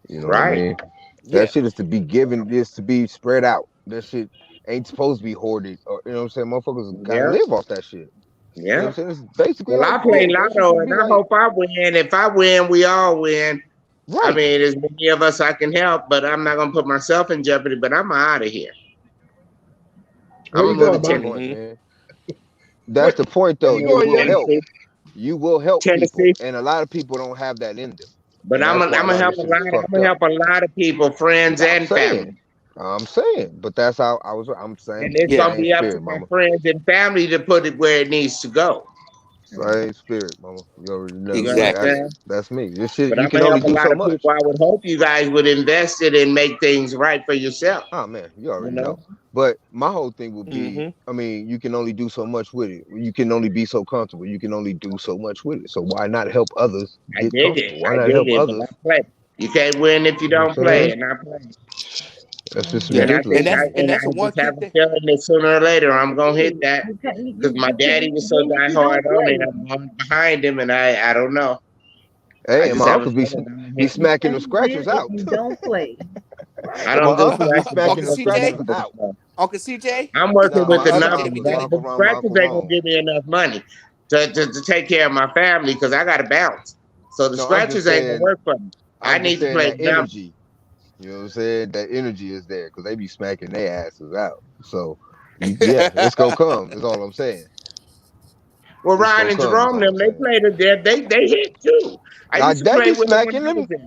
You know what I mean? That shit is to be given, is to be spread out. That shit ain't supposed to be hoarded. Or you know what I'm saying? Motherfuckers gotta live off that shit. Yeah. You know what I'm saying? It's basically I play lotto and I hope I win. If I win, we all win. Right. I mean, there's many of us I can help, but I'm not gonna put myself in jeopardy. But I'm out of here. I'm gonna man. That's the point, though. You will help. You will help people, and a lot of people don't have that in them. But I'm gonna help a lot. I'm gonna help a lot of people, friends and family. I'm saying, but that's how I'm saying. And it's gonna be up to my friends and family to put it where it needs to go. Same spirit, mama. You already know. Exactly. That's me. This shit. But you can only do so much. People, I would hope you guys would invest it and make things right for yourself. Oh man, you already know. But my whole thing would be, I mean, you can only do so much with it. You can only be so comfortable. You can only do so much with it. So why not help others get comfortable? Why not help others? You can't win if you don't play, and I play. That's just ridiculous. And that's one thing. I have a feeling that sooner or later I'm gonna hit that because my daddy was so diehard on it. I'm behind him, and I don't know. Hey, and my uncle be smacking the scratchers out. You don't play. I don't do smacking the scratchers out. Uncle CJ, I'm working with the numbers. The scratchers ain't gonna give me enough money to take care of my family because I got to bounce. So the scratchers ain't gonna work for me. I need to play energy. You know what I'm saying? That energy is there because they be smacking their asses out. So yeah, it's gonna come. That's all I'm saying. Well, Ryan and Jerome, them they played it there. They hit too. I used to play with them. I used to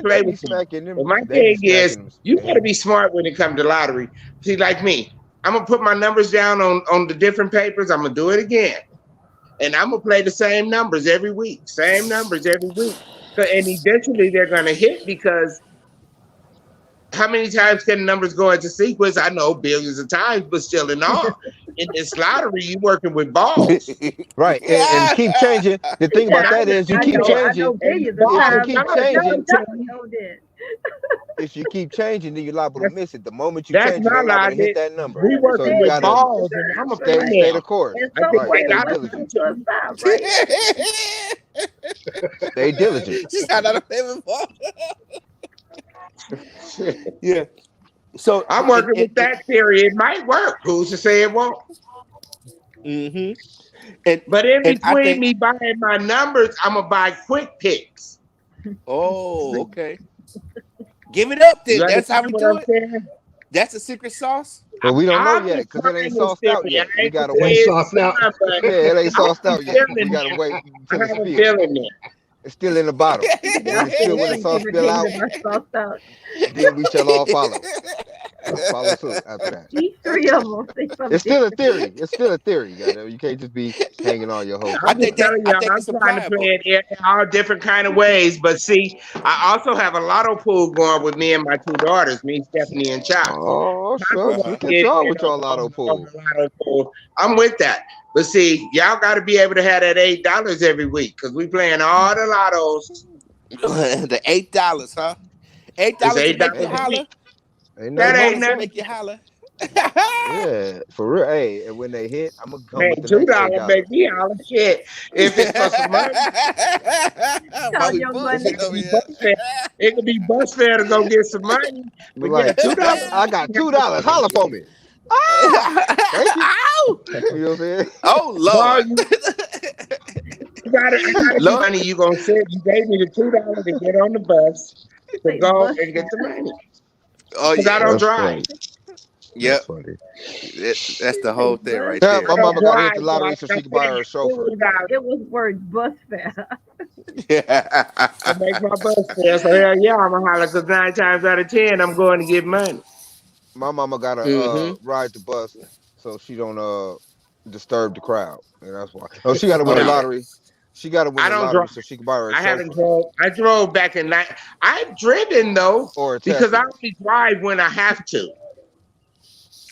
play with them. But my thing is, you gotta be smart when it comes to lottery. See, like me, I'm gonna put my numbers down on the different papers. I'm gonna do it again. and I'm gonna play the same numbers every week, and eventually they're gonna hit because how many times can the numbers go into sequence? I know billions of times, but still in all. In this lottery, you working with balls. Right, and keep changing. The thing about that is you keep I changing. know billions of If you times. keep I changing, know that. if you keep changing, then you're liable to miss it. The moment you That's change it, my you're liable to hit logic. that number. We So working you with gotta balls, and I'm a stay female. the course. And I some think Right, say stay what diligent. to a stop, right? Stay diligent. She sounded like a favorite ball. Yeah. So I'm working with that theory. It might work. Who's to say it won't? Mm-hmm. But in and I between think, me buying my numbers, I'm gonna buy quick picks. oh, okay. Give it up then. You That's how understand we what do I'm it. saying? That's the secret sauce. But we don't know I'm yet just because it ain't trying this sauced out theory. yet. I We ain't gotta gonna say wait. it's sauced out. done, but Yeah, it ain't sauced I'm out yet. We feeling gotta it. wait I until it have a spills. feeling it. It's still in the bottle. When it spill, when the sauce spill out, then we shall all follow. Follow suit after that. Each three of them say something. It's still a theory. It's still a theory. Goddamn. You can't just be hanging on your hopes. I'm just telling y'all, I'm trying to play it in all different kind of ways. But see, I also have a lotto pool going with me and my two daughters, me, Stephanie, and Chops. Oh, shucks. Look at y'all with y'all lotto pool. I'm with that. But see, y'all got to be able to have that $8 every week because we playing all the lottos. The $8, huh? $8 It's to $8 make you a holler. week. Ain't That nothing ain't wrong. To nothing. make you holler. Yeah, for real. Hey, and when they hit, I'm gonna come Man, with the next $2 $8. make me holler shit. If it's for some money, While we Your bullshit money. over here. it could be bus fare to go get some money. But But yeah, like, $2. I got $2. Holler for me. Ah, thank you. Ow! You know what I'm saying? Oh No, Lord. I gotta get Lord. money. You gonna say you gave me the $2 to get on the bus to Say go bus and get the money. Oh Because I yeah. don't That's drive. funny. Yep. That's funny. That's the whole thing right Yeah, there. my I don't mama got to hit drive, the so lottery I so she could buy her a chauffeur. It was word bus fare. to make my bus fare. So hell yeah, I'm gonna holler because 9 times out of 10 I'm going to get money. My mama got to Mm-hmm. ride the bus so she don't disturb the crowd, and that's why. Oh, she got to win Oh the yeah. lottery. She got to win I the don't lottery drive. so she can buy her a I haven't chauffeur drove. I drove back in night. I've driven though or a because I Tesla. only drive when I have to.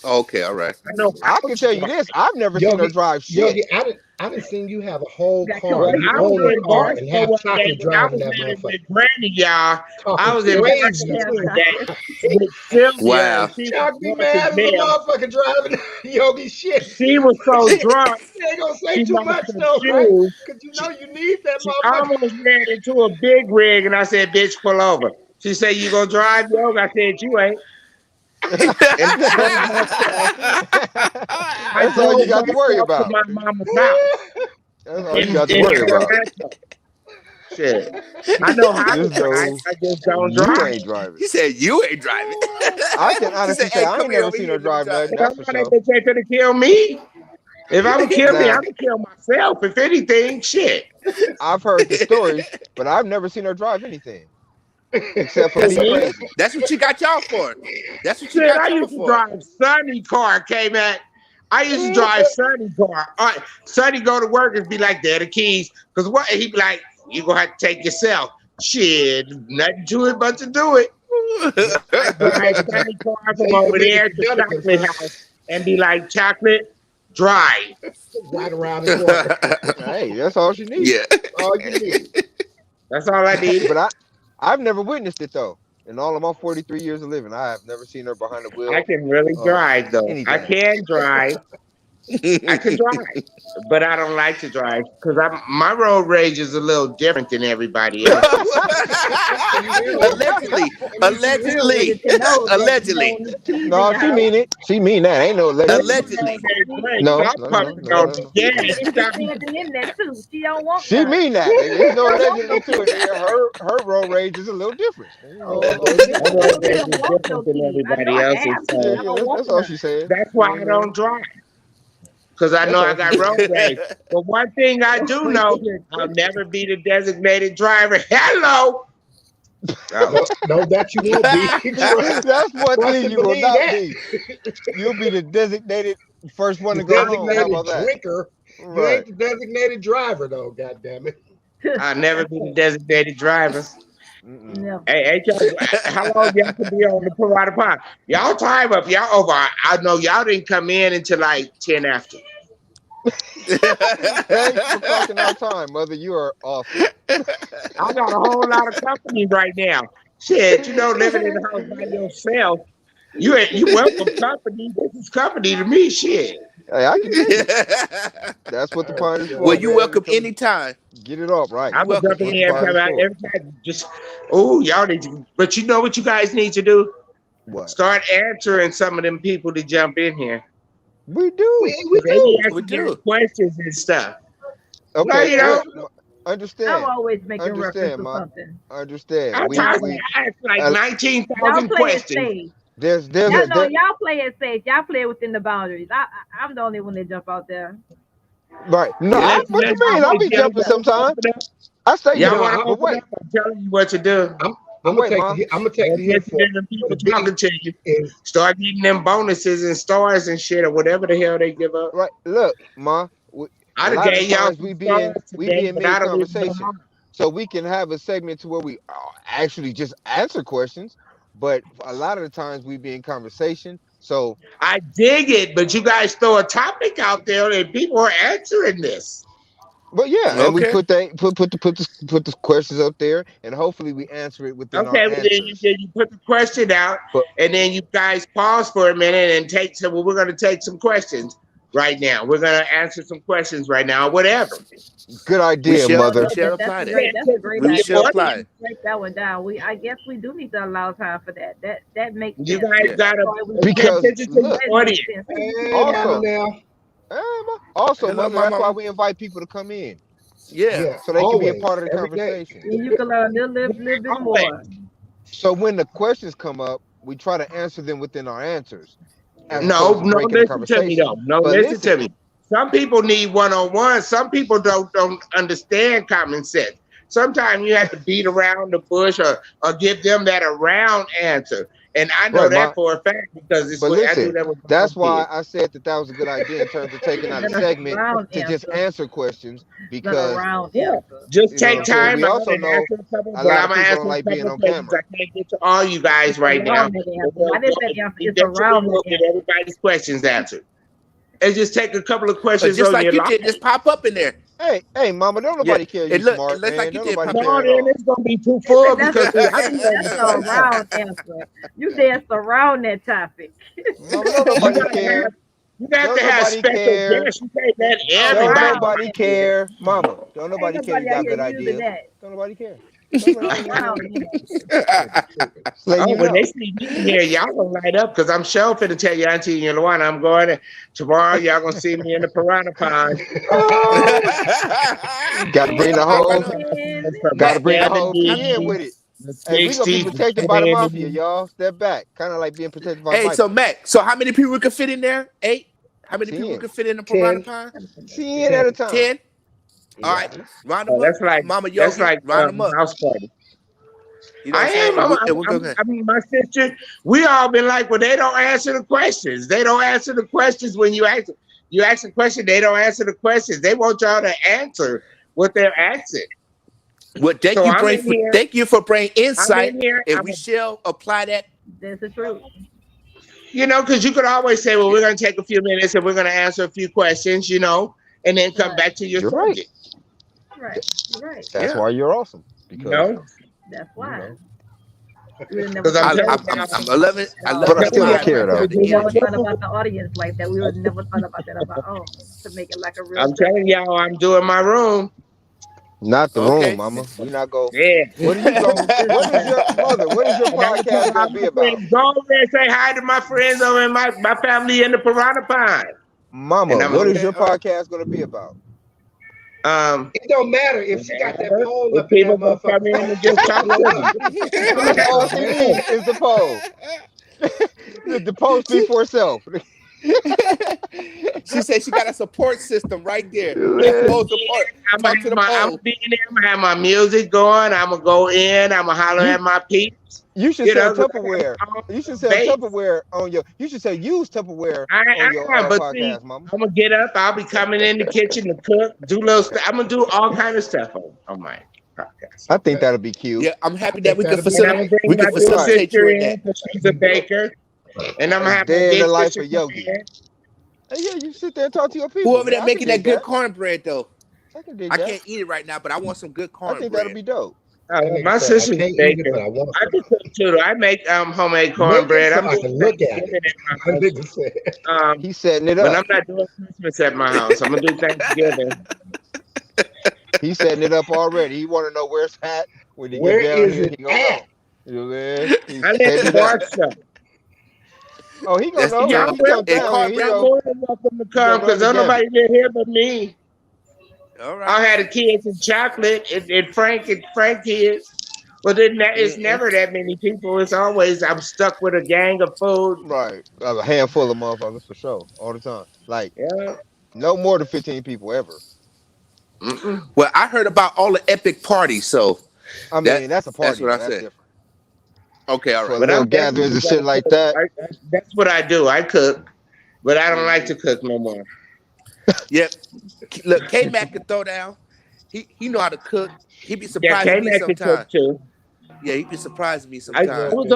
Okay, all right. I know I how can to tell you drive. this: I've never seen her drive shit. Yogi, I didn't seen you have a whole Got car. your You I was own a in car and Barstow have one day chocolate when I driving was that living motherfucker. with Granny, y'all. I Talking was in crazy. Barstow one day with Sylvia, Wow. and she Chuck was be drunk as mad as a hell. motherfucker driving Yogi shit. She was so drunk, You ain't gonna say she too lost much her though, right? shoes. Cause you know you need that She motherfucker. almost ran into a big rig, and I said, "Bitch, pull over." She said, "You gonna drive, Yogi?" I said, "You ain't." And I drove myself. I That's all you drove got to worry myself to about. my mama's house That's all you in got to worry about. Atlanta. Shit, I know how to Just drive. know I just don't you drive. ain't driving. He said you ain't driving. I can She honestly said, say "Hey, I come ain't here never over seen here. her Let me drive drive." nothing. But That's I'm for not that sure. bitch ain't gonna kill me. If I'm gonna kill me, Now I'm gonna kill myself. If anything, shit. I've heard the stories, but I've never seen her drive anything except for That's me For me, crazy. that's what you got y'all for. That's what you shit, got I y'all used to for. drive Sonny car, K-Man. I used to drive Sonny car. All right, Sonny go to work and be like, "There the keys." Because what? He be like, "You gonna have to take yourself." Shit, nothing to it but to do it. I drive Sonny car So from you can over make there it to to Jonathan Chocolate first. House and be like, "Chocolate, drive." Right around the corner. Hey, that's all she needs. Yeah. All you need. That's all I needed. But I've never witnessed it though. In all of my 43 years of living, I have never seen her behind the I wheel can really of drive though. I anything. can drive. I can drive, but I don't like to drive because my road rage is a little different than everybody else's. And you will. Allegedly. And if you real with Allegedly. it, to know that you Allegedly. don't need keys in No, your she house. mean it. She mean that. Ain't no But allegedly. my road Allegedly. rage breaks. No, I'm no, no, pumping no, on no, the no. gas. And You she be got me. standing in that too. She don't want She none. mean that. There's no She don't want allegedly no to it. keys. Her road rage is a little different. Oh, All she My saying. road she rage don't is want different no than keys. I know everybody I can else's. have keys. Yeah, So I yeah, don't want that's all none. she said. that's You why know I what I'm don't drive because I saying? That's know I all she got said. road rage. But one thing I do know, I'll never be the designated driver. Hello. Oh. No, that you won't be. That's one Trust thing and you will believe not that. be. You'll be the designated first one The to go home. How designated about that? drinker. You ain't the designated driver though. God damn it. I'll never be the designated driver. Never. Hey, how long y'all can be on the Piranha Pond? Y'all time up. Y'all over. I know y'all didn't come in until like 10 after. Thanks for clocking our time, mother. You are awesome. I got a whole lot of company right now. Shit, living in the house by yourself. You welcome company. This is company to me. Shit. Hey, I can dig it. That's what the pond is for. Well, you man. welcome Come anytime. get it up right. I'm welcome jumping What in the pond is for. every time. Just y'all need to. But you know what you guys need to do? What? Start answering some of them people to jump in here. We do. We They be do. asking their questions and stuff. Okay. Well, look, I'm understand. always making reference Understand, to Ma. something. Understand. I'm tired. I asked like uh, 19,000 Y'all play it questions. safe. there's Y'all know there, y'all play it safe. Y'all play it within the boundaries. I'm the only one that jump out there. right. No, Yeah. what you mean? I'll be jumping sometime. I say Y'all jump, want to but open wait. up? I'm telling you what to do. I'm gonna take the hit Listen for to them people the talking to you. is Start getting them bonuses and stars and shit or whatever the hell they give up. Right. Look, Ma. I A done lot of gave y'all times some we be stars today, in but I mid don't even know conversation, how. so we can have a segment to where we actually just answer questions. But a lot of the times we be in conversation. So, I dig it, but you guys throw a topic out there and people are answering this. but yeah, and we Okay. put the questions up there, and hopefully we answer it within our Okay, well answers. then you put the question out, But and then you guys pause for a minute and take some. Well, we're going to take some questions right now. We're going to answer some questions right now, whatever. good We idea, shall mother. That's apply a that. great. That's a great We idea. shall apply it. Break that one down. I guess we do need to allow time for that. That makes You sense. guys Yeah. got to pay Because attention to look, your audience. hey mama also, now. also, Hello, mother. my That's why mama. we invite people to come in Yeah. Yeah, so they can be a always, part of the every day. conversation. And you can learn a little bit Always. more. So when the questions come up, we try to answer them within our answers, as No, opposed to no, breaking the listen to me conversation. though. No, But listen listen, to me. Some people need one-on-one. Some people don't understand common sense. Sometimes you have to beat around the bush or give them that around answer. And I know right, Ma. that for a fact because it's But what I do listen, that with my that's own why kids. I said that was a good idea in terms of taking out a That's a segment round to just answer. answer questions Not a because round Yeah. answer. Just you know what take I'm saying. time We out also and know answer a couple, a but lot I'm of gonna people answer don't a like being couple of on questions. camera. I can't get to all you guys It's a right now. rounded But answer. I didn't say answer. It's a eventually rounded we'll get answer. everybody's questions answered. And just take a couple of questions Just on like your you life. did, just pop up in there. Hey, mama, don't Yeah. nobody care you And look, it smart, looks like man. you Don't did nobody pop up. No, care at then all. it's gonna be too full That's because see, I be that's a round answer. You dance around that topic. Mama, don't you nobody gotta care. have you got Don't to have nobody special care. guests. You can't let Don't everybody. Around nobody answer. care. Mama, don't Ain't nobody care you nobody out got here good using ideas. that. Don't nobody care. Don't nobody care. Around answer. Just letting Oh, you when know. they see me in here, y'all gonna light up because I'm sure finna tell you, Auntie and Luana, I'm going to, tomorrow. Y'all gonna see me in the Piranha Pond. Gotta bring the All right whole on. From the gotta Matt, bring the whole 70s, PN with it. the Hey, we gonna be 60s, the protected by the mafia, 70s. y'all. Step back. Kind of like being protected by Hey, so Viper. Mac, so how many people could fit in there? 8? How many people 10. could fit in the Piranha 10. Pond? 10 at a time. 10? All Yeah. right. Round Oh, them up. Mama that's Yogi, like round them up. house party. You know what I I'm saying? am. And we're going to I mean, my sister. We all been like, well, they don't answer the questions. They don't answer the questions when you ask. You ask a question, they don't answer the questions. They want y'all to answer what they're asking. well, So I'm in here. thank you for bringing I'm insight, in here. and we shall apply that. That's the truth. Because you could always say, well, we're going to take a few minutes and we're going to answer a few questions, and then come Right. back to your You're right. subject. Right. You're right. That's Yeah. why you're awesome. You Because know, That's you why. know. We would never because I'm thought telling about y'all, I love it. I no, love But I the still don't vibe. care I love though. the we never energy. thought about the audience like that. We would never thought about that about our own to make it like a real I'm telling y'all, I'm doing my room. Not the room, Okay. mama. We not go. Yeah. What do you go? What is your mother? What is your And I'm gonna podcast tell all gonna be my about? friends, go over there and say hi to my friends over in my family in the Piranha Pond. And Mama, I'm what gonna is Okay. your All right. podcast gonna be about? It don't matter if she got that pole if up in that people gonna come motherfucker. in and just talk to me. All she needs is the poll. The poll speak for itself. She said she got a support system right there. Man. Full support. I'm Talk to the gonna pole. be in there. I'm gonna have my music going. I'm gonna go in. I'm gonna holler at my peeps. You should You sell know, Tupperware. You should sell base. Tupperware on your. You should sell used Tupperware I on your am, but see, podcast, mama. I'm gonna get up. I'll be coming in the kitchen to cook, do little stuff. I'm gonna do all kind of stuff on my podcast. I think that'll be cute. Yeah, I'm happy that we can And I'm facilitate. gonna We bring can my little facilitate you sister in in that. because she's a baker, and I'm gonna have my Day in the big life sister of Yogi. come in. Hey, yeah, you sit there and talk to your people. Who over there man. I making can that dig good cornbread though? I can dig I that. can't eat it right now, but I want some good I think that'll cornbread. be dope. My sister's a baker. I want I can cook too. I make homemade cornbread. I'm doing Thanksgiving at my house. He's setting it But up. I'm not doing Christmas at my house. I'm gonna do Thanksgiving. He's setting it up already. He want to know where's it's at. When he Where get down is here, it he gonna at? know. You know what I'm saying? He's I live setting in it up. Barstow. Oh, he gonna That's know. Y'all He come welcome. down here. He Y'all know. more than welcome to come because don't nobody live here but me. All I right. had the kids in chocolate and Frank kids. But then it's never that many people. It's always I'm stuck with a gang of food. Right. A handful of motherfuckers for sure. All the time. Like Yeah. no more than 15 people ever. Mm-mm. Well, I heard about all the epic parties, so I mean, that's a party. that's what I That's said. different. okay, all For right. But little I'm gatherings and definitely shit like gonna that. cook. That's what I do. I cook, but I don't like to cook no more. Yep. Look, K Mac can throw down. He know how to cook. He be Yeah, surprising me K-Mac can cook sometimes. too. Yeah, he be surprising me I sometimes. was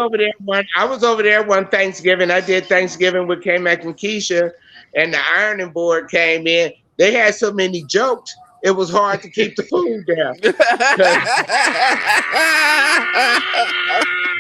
over there one Thanksgiving. I did Thanksgiving with K-Mac and Keisha, and the ironing board came in. They had so many jokes, it was hard to keep the food down.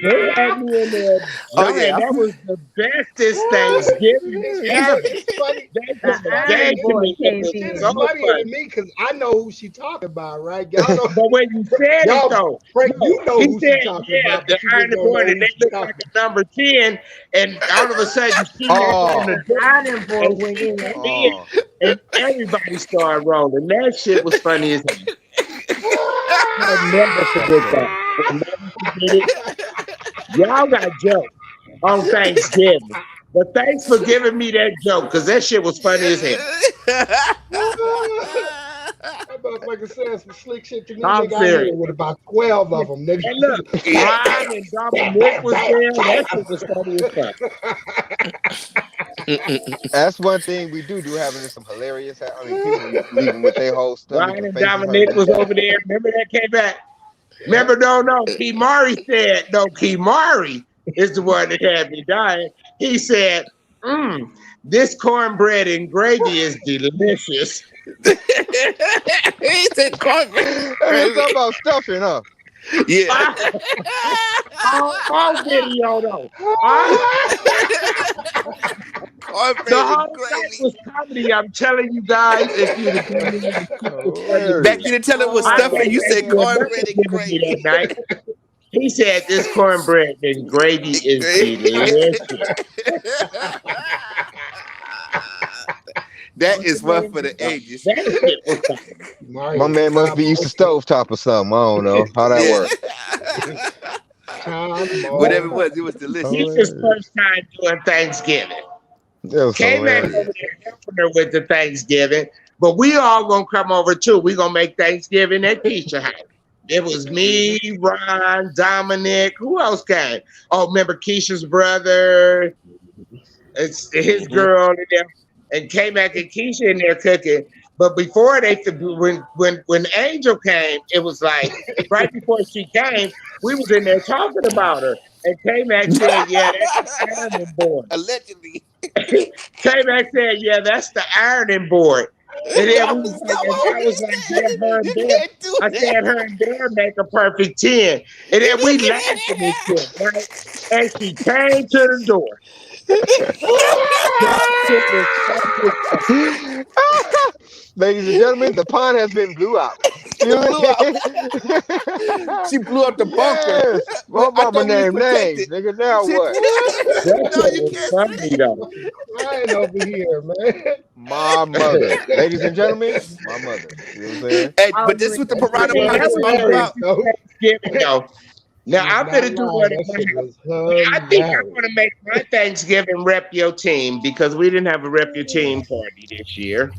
They had me in there. Oh, yeah. That was the bestest Thanksgiving ever. They just The gave ironing to board me. came It was in. so funnier funny. to me because I know who she talking about, right? Y'all know, But when you said Y'all- it though, Frank, you know he who said, she talking yeah, about. the but you just ironing don't know board, who and they she looked talking like a number 10, and all of a sudden she Oh. in the The ironing board went in. Oh. and everybody started rolling. That shit was funny as hell. I'll never forget that. I'll never forget it. Y'all got jokes on Thanksgiving. But thanks for giving me that joke, because that shit was funny as hell. That motherfucker said some slick shit to me. I'm Nigga, I hit serious. it with about 12 of them. Nigga. And look, Ron and Dominic was there. That shit was funny as fuck. That's one thing we do having some hilarious. I mean, people leaving with their whole stomach Ron and and faces Dominic hurting. was over there. Remember that came back? Remember, Kimari said, Kimari is the one that had me dying. He said, this cornbread and gravy is delicious. He said cornbread. Hey, talking about stuffing, huh? Yeah. All video though. Cornbread The and whole thing gravy. was comedy. I'm telling you guys, if you'd have been there, Back you to tell it was stuffing, you said cornbread and that gravy. night. He said this cornbread and gravy is delicious. That is one for the ages. That shit was funny. My man must be used to stovetop or something. I don't know how that works. Whatever it was delicious. This is his first time doing Thanksgiving. That was Came back hilarious. over there helping her with the Thanksgiving, but we all gonna come over too. We gonna make Thanksgiving at Keisha house. It was me, Ron, Dominic. Who else came? Oh, remember Keisha's brother? It's his girl and them. And came back and Keisha in there cooking. But before when Angel came, it was like right before she came, we was in there talking about her. And K-Mac said, yeah, that's the ironing board. Allegedly. K-Mac said, yeah, that's the ironing board. And then I was like, yeah, her and Dare. I said, her and Dare make a perfect 10. And then we laughed at this shit, right? And she came to the door. Ladies and gentlemen, the pond has been blew out. She blew up the bunker. Yes. My mama named names. Nigga, now what? That shit was funny, though. I ain't over here, man. My mother. Ladies and gentlemen, my mother. You know what I'm saying? Hey, but this is what the Piranha Yeah, Podcast that is was all about. Thanksgiving, though. Now She's I'm not gonna do lying. what That shit was I think I'm hilarious. gonna make my Thanksgiving rep your team because we didn't have a rep your team party this year.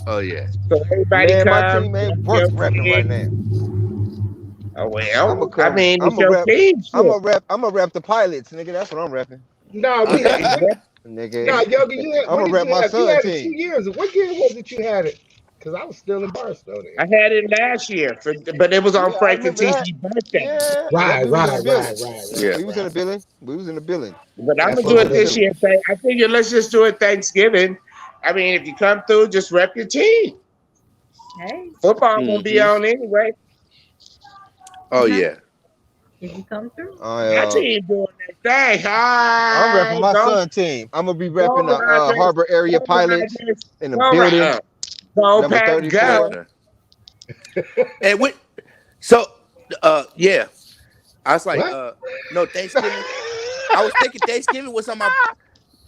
Oh yeah. So everybody Man, my come, team rep ain't your worth repping right now. team. Oh I'm well, gonna I come. mean I'm it's gonna your rep. team I'm shit. gonna rep. I'm gonna rep the pilots, nigga. That's what I'm repping, No, we had nigga. no Yogi. You had I'm when gonna did rep you my have? You son had it 2 team. years. What year was it you had it? Because I was still in Barstow I then. had it last year, but it was on Yeah, I Frank and remember that. TC's birthday. Yeah, yeah. Right, We was in the right, building. right, right, Yeah. right, We was in the right. building. We was in the building. But I'm That's gonna what do I it was this Listen, doing. year. I figure let's just do it Thanksgiving. I mean, if you come through, just rep your team. Hey, Football gonna be Mm-hmm. on anyway. Oh yeah. if you come through, My team doing that thing. I'm repping Hi, my go, son team. I'm gonna be go, repping the Rogers. Harbor area Go, pilots Rogers. in the Go, building, go, number Pack, Yes, go. 34. sir. And we so yeah. I was like, what? no, Thanksgiving. I was thinking Thanksgiving was on my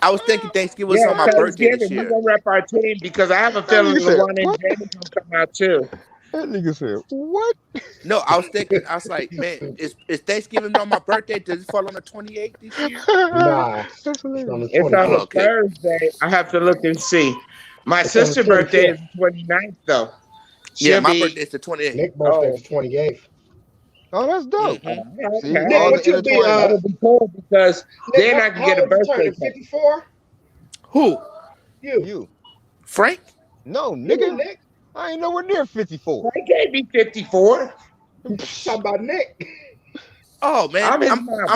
I was thinking Thanksgiving was Yeah, on my birthday this Thanksgiving, we year. gonna rep our team because I have a That feeling nigga the said, one in "What?" Jamie gonna come out too. That nigga said, "What?" No, I was thinking, I was like, man, is Thanksgiving on my birthday? Does it fall on the 28th this year? Nah, That's it's on hilarious. the It's on Oh, a 25th. okay. Thursday. I have to look and see. My It's on the sister's birthday 25th. is the 29th though. Yeah, She'll my be birthday is the 28th. Nick's birthday oh is 28th. Oh, that's dope. Mm-hmm. See, okay. Nick, all the what you be? intertwinement. That'll be cool because Nick, then I can how get a old you birthday turning? cake. 54. Who? You, You, Frank? no, you, nigga. Nick. I ain't nowhere near 54. I can't be 54. Talking about Nick. Oh man, I'm his mom.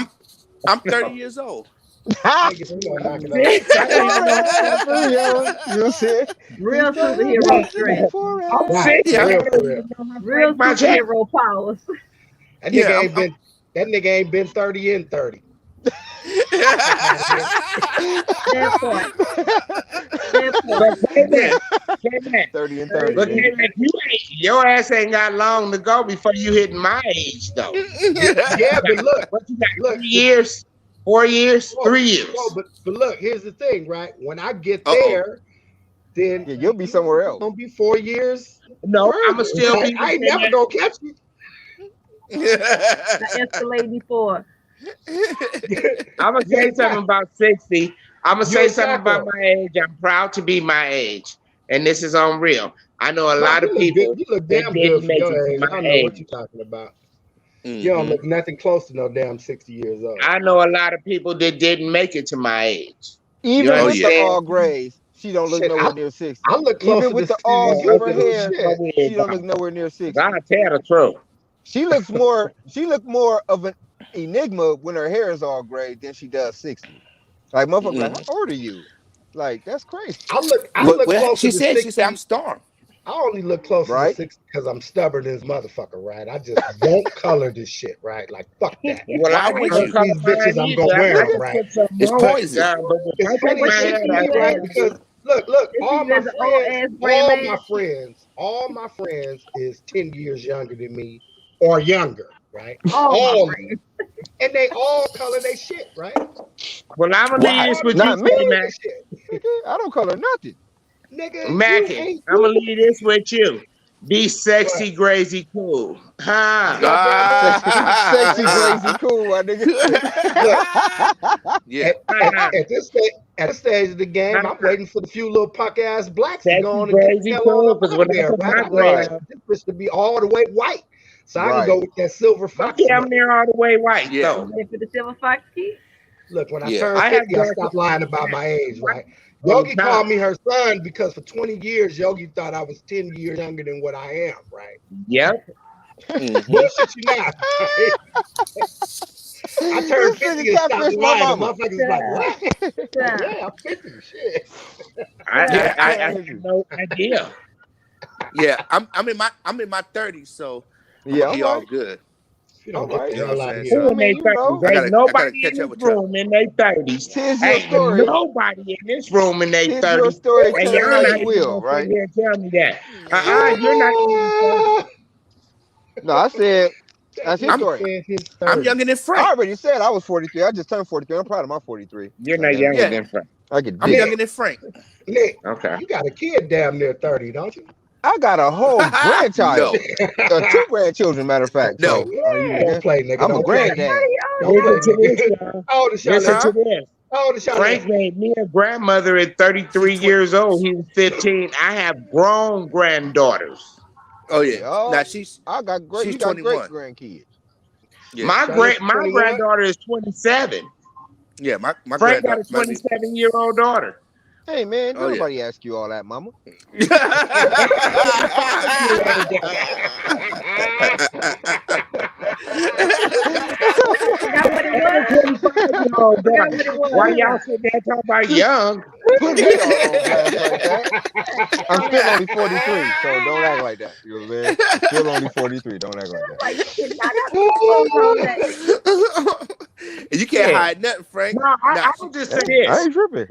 I'm 30 years old. Nigga, we gonna knock it off. Six. I ain't no Forever young. You see? He's real gonna superhero be strength, I'm forever. Right, six. for I Yeah, real, don't for real. even know how to real break my check. superhero powers. That nigga yeah. ain't been. That nigga ain't been 30 in 30. Fuck out of here. That part, that But part. yeah. K-Mac, 30 and 30 30, but nigga. years. K-Mac, your ass ain't got long to go before you hitting my age though. Yeah, but look, What you got? look. 3 years, 4 years, No, 3 years. no, but look. Here's the thing, right? When I get Uh-oh. there, then Yeah, you'll be somewhere else. gonna be 4 years No, I'ma further. still Right? be I ain't within never that. gonna catch you. The Escalade before. I'm gonna You say ain't something got. about 60. I'm gonna You say ain't something about Taco. my age. I'm proud to be my age, and this is on real. I know a No, lot you of look good. people You look that damn good didn't for make your it to age. I my don't know what age. you're talking about. You don't hmm look nothing close to no damn 60 years old. I know a lot of people that didn't make it to my age. You Even Oh with the yeah. understand? all grays, she don't look Shit, nowhere near 60. I look Even closer with to the 60 all than you silver Okay, do. hair, Shit. she don't look nowhere near 60. God tell the truth. She looks more. She look more of an enigma when her hair is all gray than she does 60. Like motherfucker, like, hmm how old are you? Like that's crazy, I What look what closer she to said? She said I'm 60. storm. I only look closer to right? 60 because I'm stubborn as motherfucker, right? I just won't color this shit, right? Like fuck that. Well, Why I would ain't Turn gonna to you? color these bitches, mine I'm gonna either. I wear them, Nigga, just right? put some It's on But it, poison. John. But it's I take funny What my shit they hair to see me, you out. right? as? Because look, They see you as an old ass gray man. all my friends is 10 years younger than me or younger, right? All my All of them. friends. And they all color their shit, right? Well, I'm gonna leave Why? this All of with them you, not me. color K-Mac. their shit. Nigga, I don't color nothing. Nigga, you Mackin, hate I'm gonna you. leave this with you. Be What? sexy, crazy, cool. You Huh? goddamn right. Sexy, Hey, crazy, cool, my nigga. look, Yeah. at, at, Huh? at this stage of the game, I'm Huh? waiting for the few little punk ass blacks to go Sexy, on and get the crazy, hell on cool. up Because out of when I there, put right? my I want Right, gray on, this bitch to be all the way white so I can right. go with that silver I'm fox damn smoke. near all the way white Yeah. though. You ready for the silver fox key? Look, when I Yeah. turned I have 50, I dark stopped lying about my age, right? all the Yogi time. called me her son because for 20 years, Yogi thought I was 10 years younger than what I am, right? Yep. hmm Bullshit you not, right? I turned This 50 nigga and stopped catfish my lying. The mama. motherfuckers was like, Yeah, what? Like, yeah, yeah, I'm 50. Shit. yeah. I had Crazy. no idea. Yeah. I'm in my 30s, so I'm Yeah, gonna all be all right. good. You All know, get right. the You know what I'm hell out of saying? here. Who I in mean, their you thirties? know, I Ain't gotta nobody in catch up this with y'all. room in their thirties. tis your Ain't story. nobody in this room in their Tis your thirties. story. And Tell y'all it as not you even will, gonna sit right? here and tell me that. You're not even 30. No, I said That that's his nigga I'm story. said his I'm 30. younger than I Frank. already said I was 43. I just turned 43. I'm proud of my 43. You're God not damn it. younger Yeah. than Frank. I get I'm dick. younger Nick, than Frank. Nick, Okay. you got a kid damn near 30, don't you? I got a whole grandchild, No, 2 grandchildren, matter of fact. no. So Don't play, nigga. I'm a Don't play. granddad. Don't play, Listen to this, nigga. y'all. How old is Listen Charlotte? to this. How old is Frank Charlotte? made me a grandmother at 33 She's years old. He was 15. I have grown granddaughters. Oh yeah. Now Yo, she's I got great. she's You got great 21. grandkids. Yeah, My Charlotte's my 21. granddaughter is 27. yeah. My Frank got granddaughter. a 27-year-old daughter. Hey man, Oh yeah. nobody ask you all that, mama. Forgot what it That's a was. 25-year-old Forgot daughter. what it was. Why y'all sitting there talking about young? Put me on blast like that. I'm still only 43, so don't act like that. You know what I'm saying? I'm still only 43. Don't act like that. Like, shit, now that's all that. You can't Yeah. hide nothing, Frank. No, I Nah, would just say Hey, I this. ain't tripping.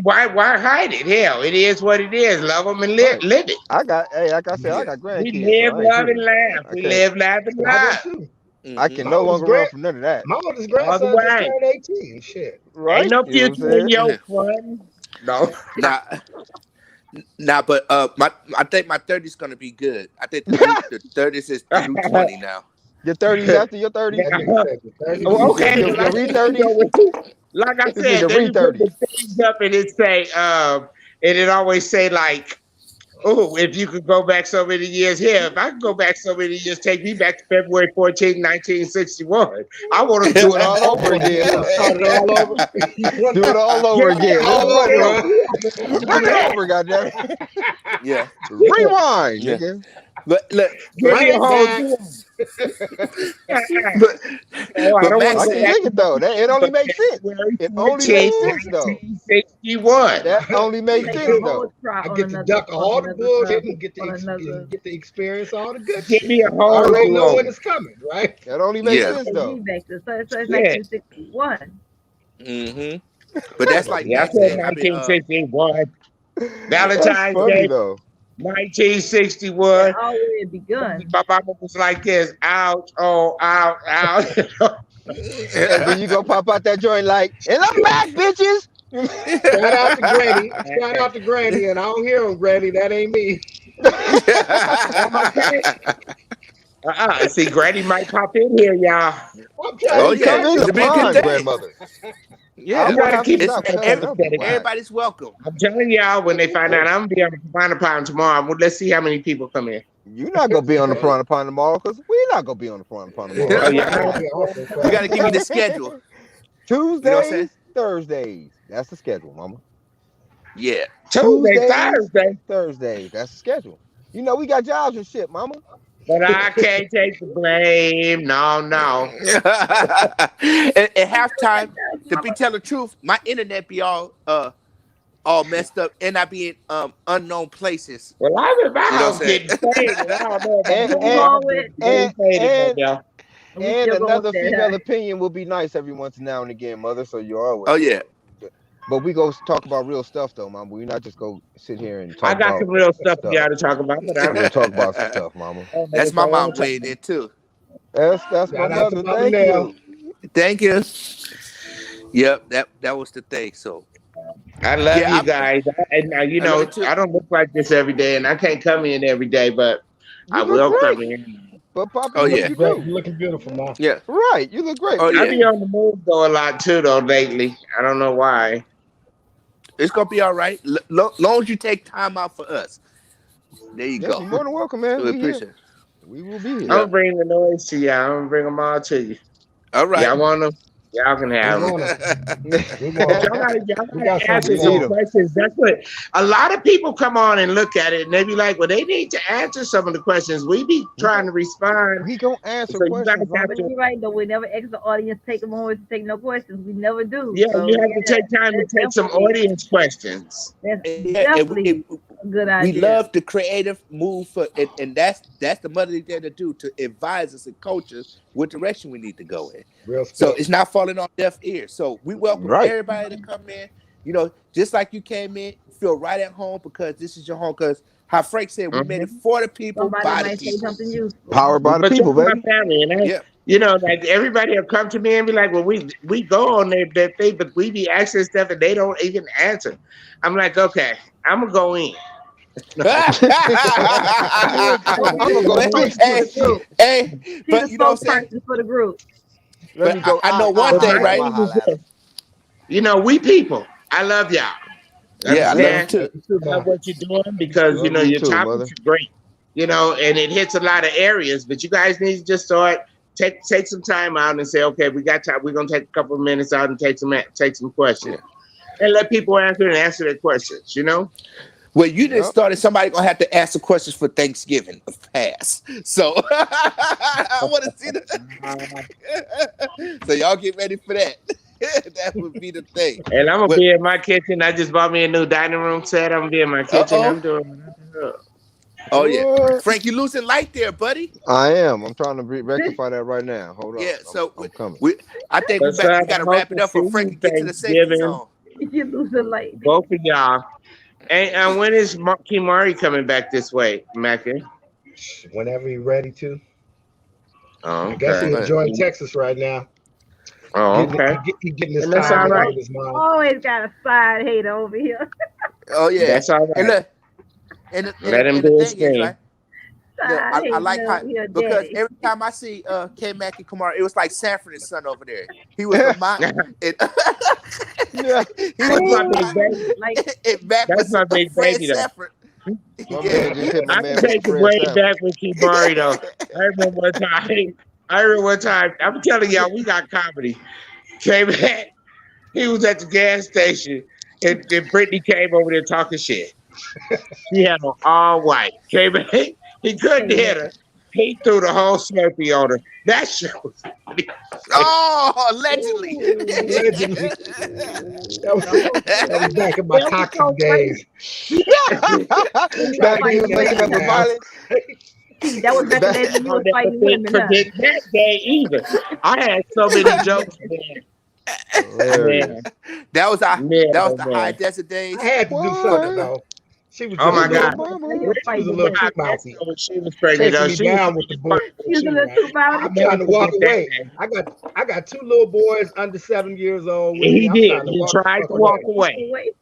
Why hide it? Hell, it is what it is. Love them and live, Right. live it. I got, hey, like I said, I Yeah. got We grandkids, live, so I ain't love, and tripping. laugh. I We can't. live, laugh, and I laugh. do too. I Mhm. can My no oldest longer run grand, from none of that. my oldest All grandson the just way. turned 18. Shit. Right? Ain't no You know what I'm future in saying? your Yeah. fun. No. Nah, but I think my 30's gonna be good. I think the 30s is through 20 now. Your 30s after your 30s? That nigga said the 30. Well, okay, Your well, I re think you 30s? go with- like I This said, nigga then re you put the 30s. things up and it say, and it always say like, oh, if you could go back so many years here, if I could go back so many years, take me back to February 14, 1961. I want to Do it all over again. Huh? Start it all over. Do it all over again. Let's all run it over, over. Run it over, goddamn. Yeah. Rewind, Yeah. nigga. But look, Give me a whole Back. deal. but, Oh, I but don't Max want I to go can said, back dig it though. It only makes sense. February It only 14, makes sense though. 1961. That only makes Take sense a though. whole try I on get to another, duck all the another, bullshit and get on another. the experience all the good Give shit. me a I whole already know do-over. when it's coming, right? That only makes Yeah. sense Take though. me back to so it's Yeah. 1961. but that's like Yeah, I Max said said. I've been 1961. That's Valentine's funny Day, though. 1961. It already begun. My mama was like this, ouch, oh, ouch, ouch. And then you go pop out that joint like, and I'm back, bitches. Shout out to Granny. Shout out to Granny. And I don't hear him, Granny. That ain't me. See, Granny might pop in here, y'all. I'm Hey, trying Oh to yeah, come in it's the a big good fine, day. grandmother. Yeah, I'm gonna have keep to it stop simple. coming. That'll be wild. everybody's welcome. I'm telling y'all, when they find out I'm gonna be on the Piranha Pound tomorrow, well, let's see how many people come in. You're not gonna be on the front upon tomorrow because we're not gonna be on the front upon tomorrow. Oh, yeah. That'll be awesome, You so. got to give me the schedule. Tuesdays, You know what I'm saying? Thursdays. That's the schedule, mama. Yeah. Tuesday, Tuesdays, Thursday, Thursdays. That's the schedule. You know we got jobs and shit, mama. but I can't take the blame. No. At halftime, to be tell the truth, my internet be all messed up, and I be in unknown places. Well, I'm in my You know house what I'm getting paid, and I don't know And- about and- getting paid and- right now. We And still going another with that, female huh? opinion will be nice every once now and again, mother. So you always. Oh yeah. But we go talk about real stuff though, mama. We not just go sit here and talk I got about some real stuff for stuff. y'all to talk about, but We'll talk about some stuff, mama. That's my mom weighing in too. That's my Shout out to mother. Mama Thank Nell. you. Thank you. Yep, that was the thing. So I love Yeah, you guys. And you I know, love you too. I don't look like this every day, and I can't come in every day, but You I look will great. come in. But Papa, Oh, you yeah. you Great. do. You looking beautiful, Mom. yeah. Right, you look great. Oh, I yeah. be on the move though a lot too though lately. I don't know why. It's gonna be all right. Long as you take time out for us. There you Yes, go. you're more than welcome, man. We We here. appreciate it. We will be I'm here. gonna bring the noise to y'all. I'm gonna bring them all to you. All right. Y'all want them? Y'all can have We them. want 'em. We But want y'all 'em. gotta We got answer something we some need 'em. questions. That's what a lot of people come on and look at it and they be like, well, they need to answer some of the questions. We be trying to respond. We gonna answer So you gotta questions, mama. But you're right though. We never ask the audience take a moment to take no questions. We never do. Yeah, So you have to take time to that's take some definitely- audience questions. That's Yeah, and definitely a good we idea. love the creative move for and that's the mother there to do to advise us and coach us what direction we need to go in. Real So stuff. it's not falling on deaf ears. So we welcome Right. everybody to come in. You know, just like you came in, feel right at home because this is your home. Because how Frank said, we made it for the people, Somebody by the might say people. something useful. Powered by the But people, y'all my baby. family, and Yeah. you know, like everybody will come to me and be like, well, we go on that thing, but we be asking stuff and they don't even answer. I'm like, okay, I'm gonna go in. I'm gonna go fix hey, this too. hey, She's but the you know what I'm saying? spokesperson for the group. Let me But go. I know one But thing, my right? thing is this. You know, we people. I love y'all. Yeah, I love you Understand? too. You too, I love man. what you're doing because you Love know you your too, topics mother. are great. You know, and it hits a lot of areas. But you guys need to just start take some time out and say, okay, we got time. We're gonna take a couple of minutes out and take some questions and let people answer their questions. You know. Well, you just Yep. started. Somebody gonna have to ask the questions for Thanksgiving pass. So I want to see the. So y'all get ready for that. That would be the thing. And I'm gonna But be in my kitchen. I just bought me a new dining room set. I'm gonna be in my kitchen. I'm oh, doing. oh yeah, What? Frank, you losing light there, buddy. I am. I'm trying to rectify that right now. Hold on. Yeah. So I'm coming. I think But son, we got to I hope wrap it to up see for Frank you to get to the safety Thanksgiving. zone. You lose the light. Both of y'all. And when is Kimari coming back this way, Mackie? Whenever you're ready to. Oh, I guess okay. he's enjoying Texas right now. Oh, okay. He's getting his And that's time all out right. of his mind. Always got a side hater over here. Oh yeah. That's all And right. look, Let him and the do his thing is, thing. right? Look, Side I hater like how over here, because daddy. every time I see K Mac and Kumar, it was like Sanford and Son over there. He was a my it, Yeah. he That's my was big baby. Like, it Mac That's was my big Fred baby, though. Sanford. My Yeah. man just hit my I man can with take the it Fred way Sanford. back with Kimari, though. I remember one time. I'm telling y'all, we got comedy. Came back. He was at the gas station, and Brittany came over there talking shit. She had on all white. Came back. He couldn't hit her. He threw the whole Slurpee on her. That shit was funny. Oh, allegedly. Allegedly. That was back in my That was toxic so days. Back fighting then, making up women. the violence. That was back in the Back, days when you I'll was never fighting women, huh? forget that day either. I had so many jokes, hilarious. man. that was the high Man. desert I days. had to do For something What? the though. She was Oh just a my What's little, God. up, mama? You was she was a fighting little women. too I met mouthy, her when she was pregnant, chasing though. me She was down with the funny. She was a bullshit. little Right? too violent. I'm trying to walk forget that away. day. I got two little boys under 7 years old with me. He I'm did. trying to He walk the tried fuck to walk away. away. Wait,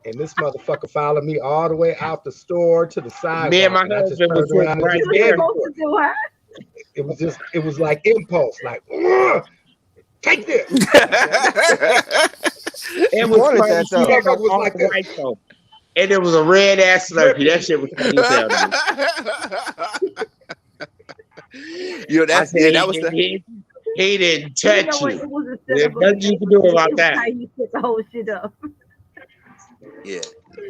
And this motherfucker followed me all the way out the store to the Me and sidewalk. my And I just husband was turned sitting around and right you just was there. gave it supposed to to her. do, huh? It was like impulse, like, "Ugh, take this." It She was wanted funny. that She though. had on Motherfucker was all like this, white though. And it was a red ass Slurpee. That dripping. shit was funny as hell to me. I said that was the he didn't You touch know what? you. It was a There's setup of the nothing you game can for do me. about It was that. how you set the whole shit up. yeah.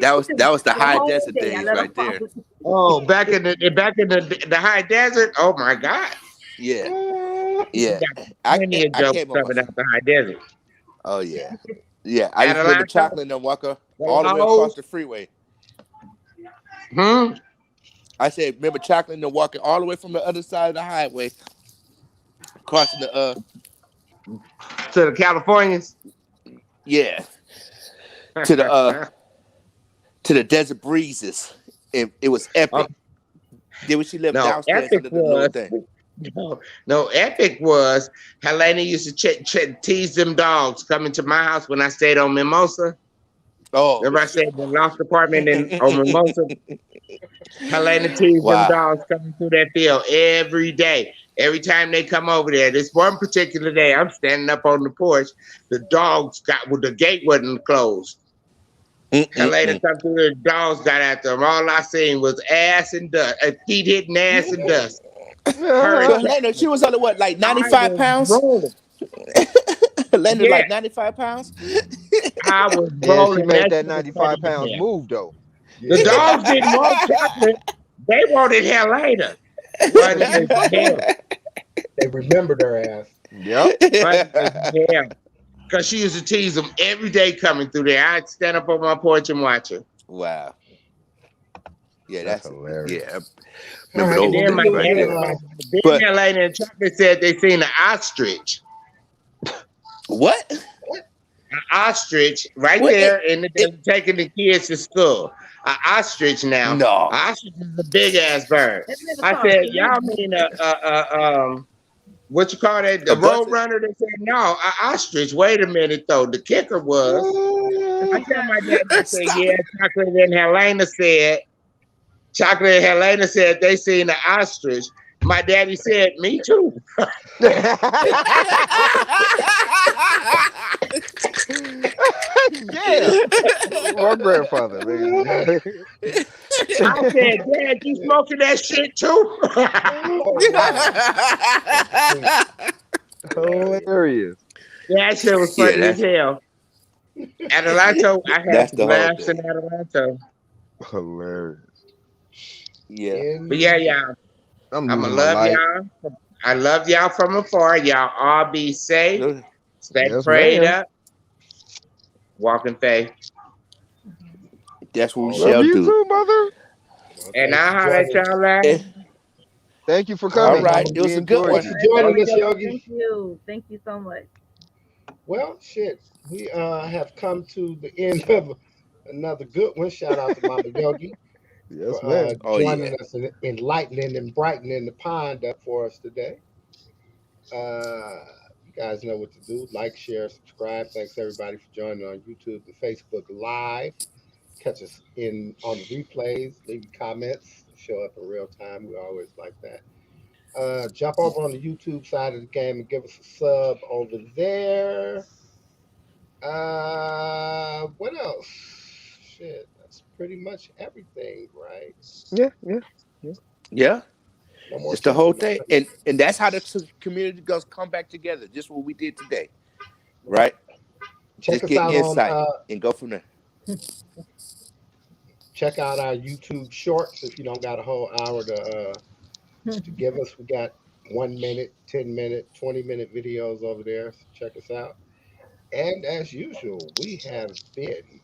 That was the The high whole desert day I days let her right there. follow. Oh, back in the high desert. Oh my God. Yeah. We Yeah. got plenty of I jokes came up coming out the high desert. Oh yeah. Yeah. I used to remember Atalanta, chocolate and walker the all the way hoes. across the freeway. Hmm. I said, remember chocolate and walking all the way from the other side of the highway, crossing the To the Californians. yeah, to the desert breezes. It was Oh, epic. Then she lived no, downstairs epic under the little was thing. no, epic was Helena used to tease them dogs coming to my house when I stayed on Mimosa. Oh, Remember I stayed in the loft apartment on Mimosa? Helena teased them wow. dogs coming through that field every day. Every time they come over there, this one particular day, I'm standing up on the porch. The the gate wasn't closed. Helena come through, the dogs got after them. All I seen was ass and dust, feet hitting ass and dust. Her So Helena, she was only what, like I 95 was pounds? rolling. Helena, Yeah, like 95 pounds? I was Yeah, she rolling. made That that shit was funny 95 as pounds hell. move though. The Yeah. dogs didn't want chocolate. They wanted Helena. Funny as hell. They remembered her ass. Yep. Funny as hell. Because she used to tease them every day coming through there. I'd stand up on my porch and watch her. Wow. Yeah, That's that's hilarious. yeah. All Remember right, those And well, then we my days right looking daddy, at there. then But Helena and Chocolate said they seen an ostrich. what? An ostrich right What there, and they're taking the kids to school. An ostrich now. no. An ostrich is a big ass bird. That nigga I called said, y'all Piranha. mean what you call that? The A road buzzard? runner? They said, no, an ostrich. Wait a minute though. The kicker was I told my dad, I said, Stop yeah, it. Chocolate and Helena said Chocolate and Helena said they seen the ostrich. My daddy said, me too. Yeah. My grandfather, man. I said, Dad, you smoking that shit too? Hilarious. That shit was Yeah, funny as hell. Adelanto, I had that's some the whole laughs in thing. Adelanto. Hilarious. Yeah. But yeah, y'all, I'm I'ma losing my love light. y'all. I love y'all from afar. Y'all all be safe, stay Yes, prayed ma'am. up, walk in faith. That's what we All Love shall right. you do. too, mother. Well, And thanks I'll for holler at joining. y'all later. Eh, Thank you for all coming. right. Okay. It We was a good enjoyed All Thanks one. for you. right, joining us, Yogi. Yogi. Thank you. Thank you so much. Well, shit. We have come to the end of another good one. Shout out to Mama Yogi Yes, for ma'am. Oh joining yeah. us and enlightening and brightening the pond up for us today. Uh, you guys know what to do. Like, share, subscribe. Thanks everybody for joining on YouTube and Facebook Live. Catch us in on the replays. Leave your comments. Show up in real time. We always like that. Jump over on the YouTube side of the game and give us a sub over there. What else? Shit, that's pretty much everything, right? Yeah, yeah, yeah. Yeah. No more It's the whole talking. thing. And that's how the community goes come back together. Just what we did today. Right? Check Just us get out on insight and go from there. check out our YouTube shorts if you don't got a whole hour to give us. We got 1 minute, 10 minute, 20 minute videos over there. So check us out. And as usual, we have been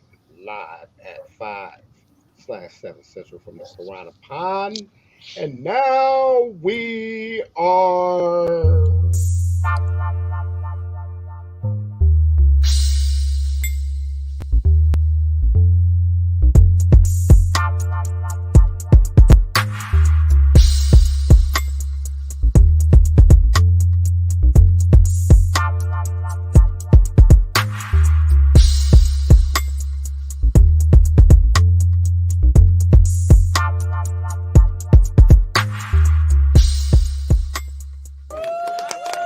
live at 5/7 Central from the Piranha Pond. And now we are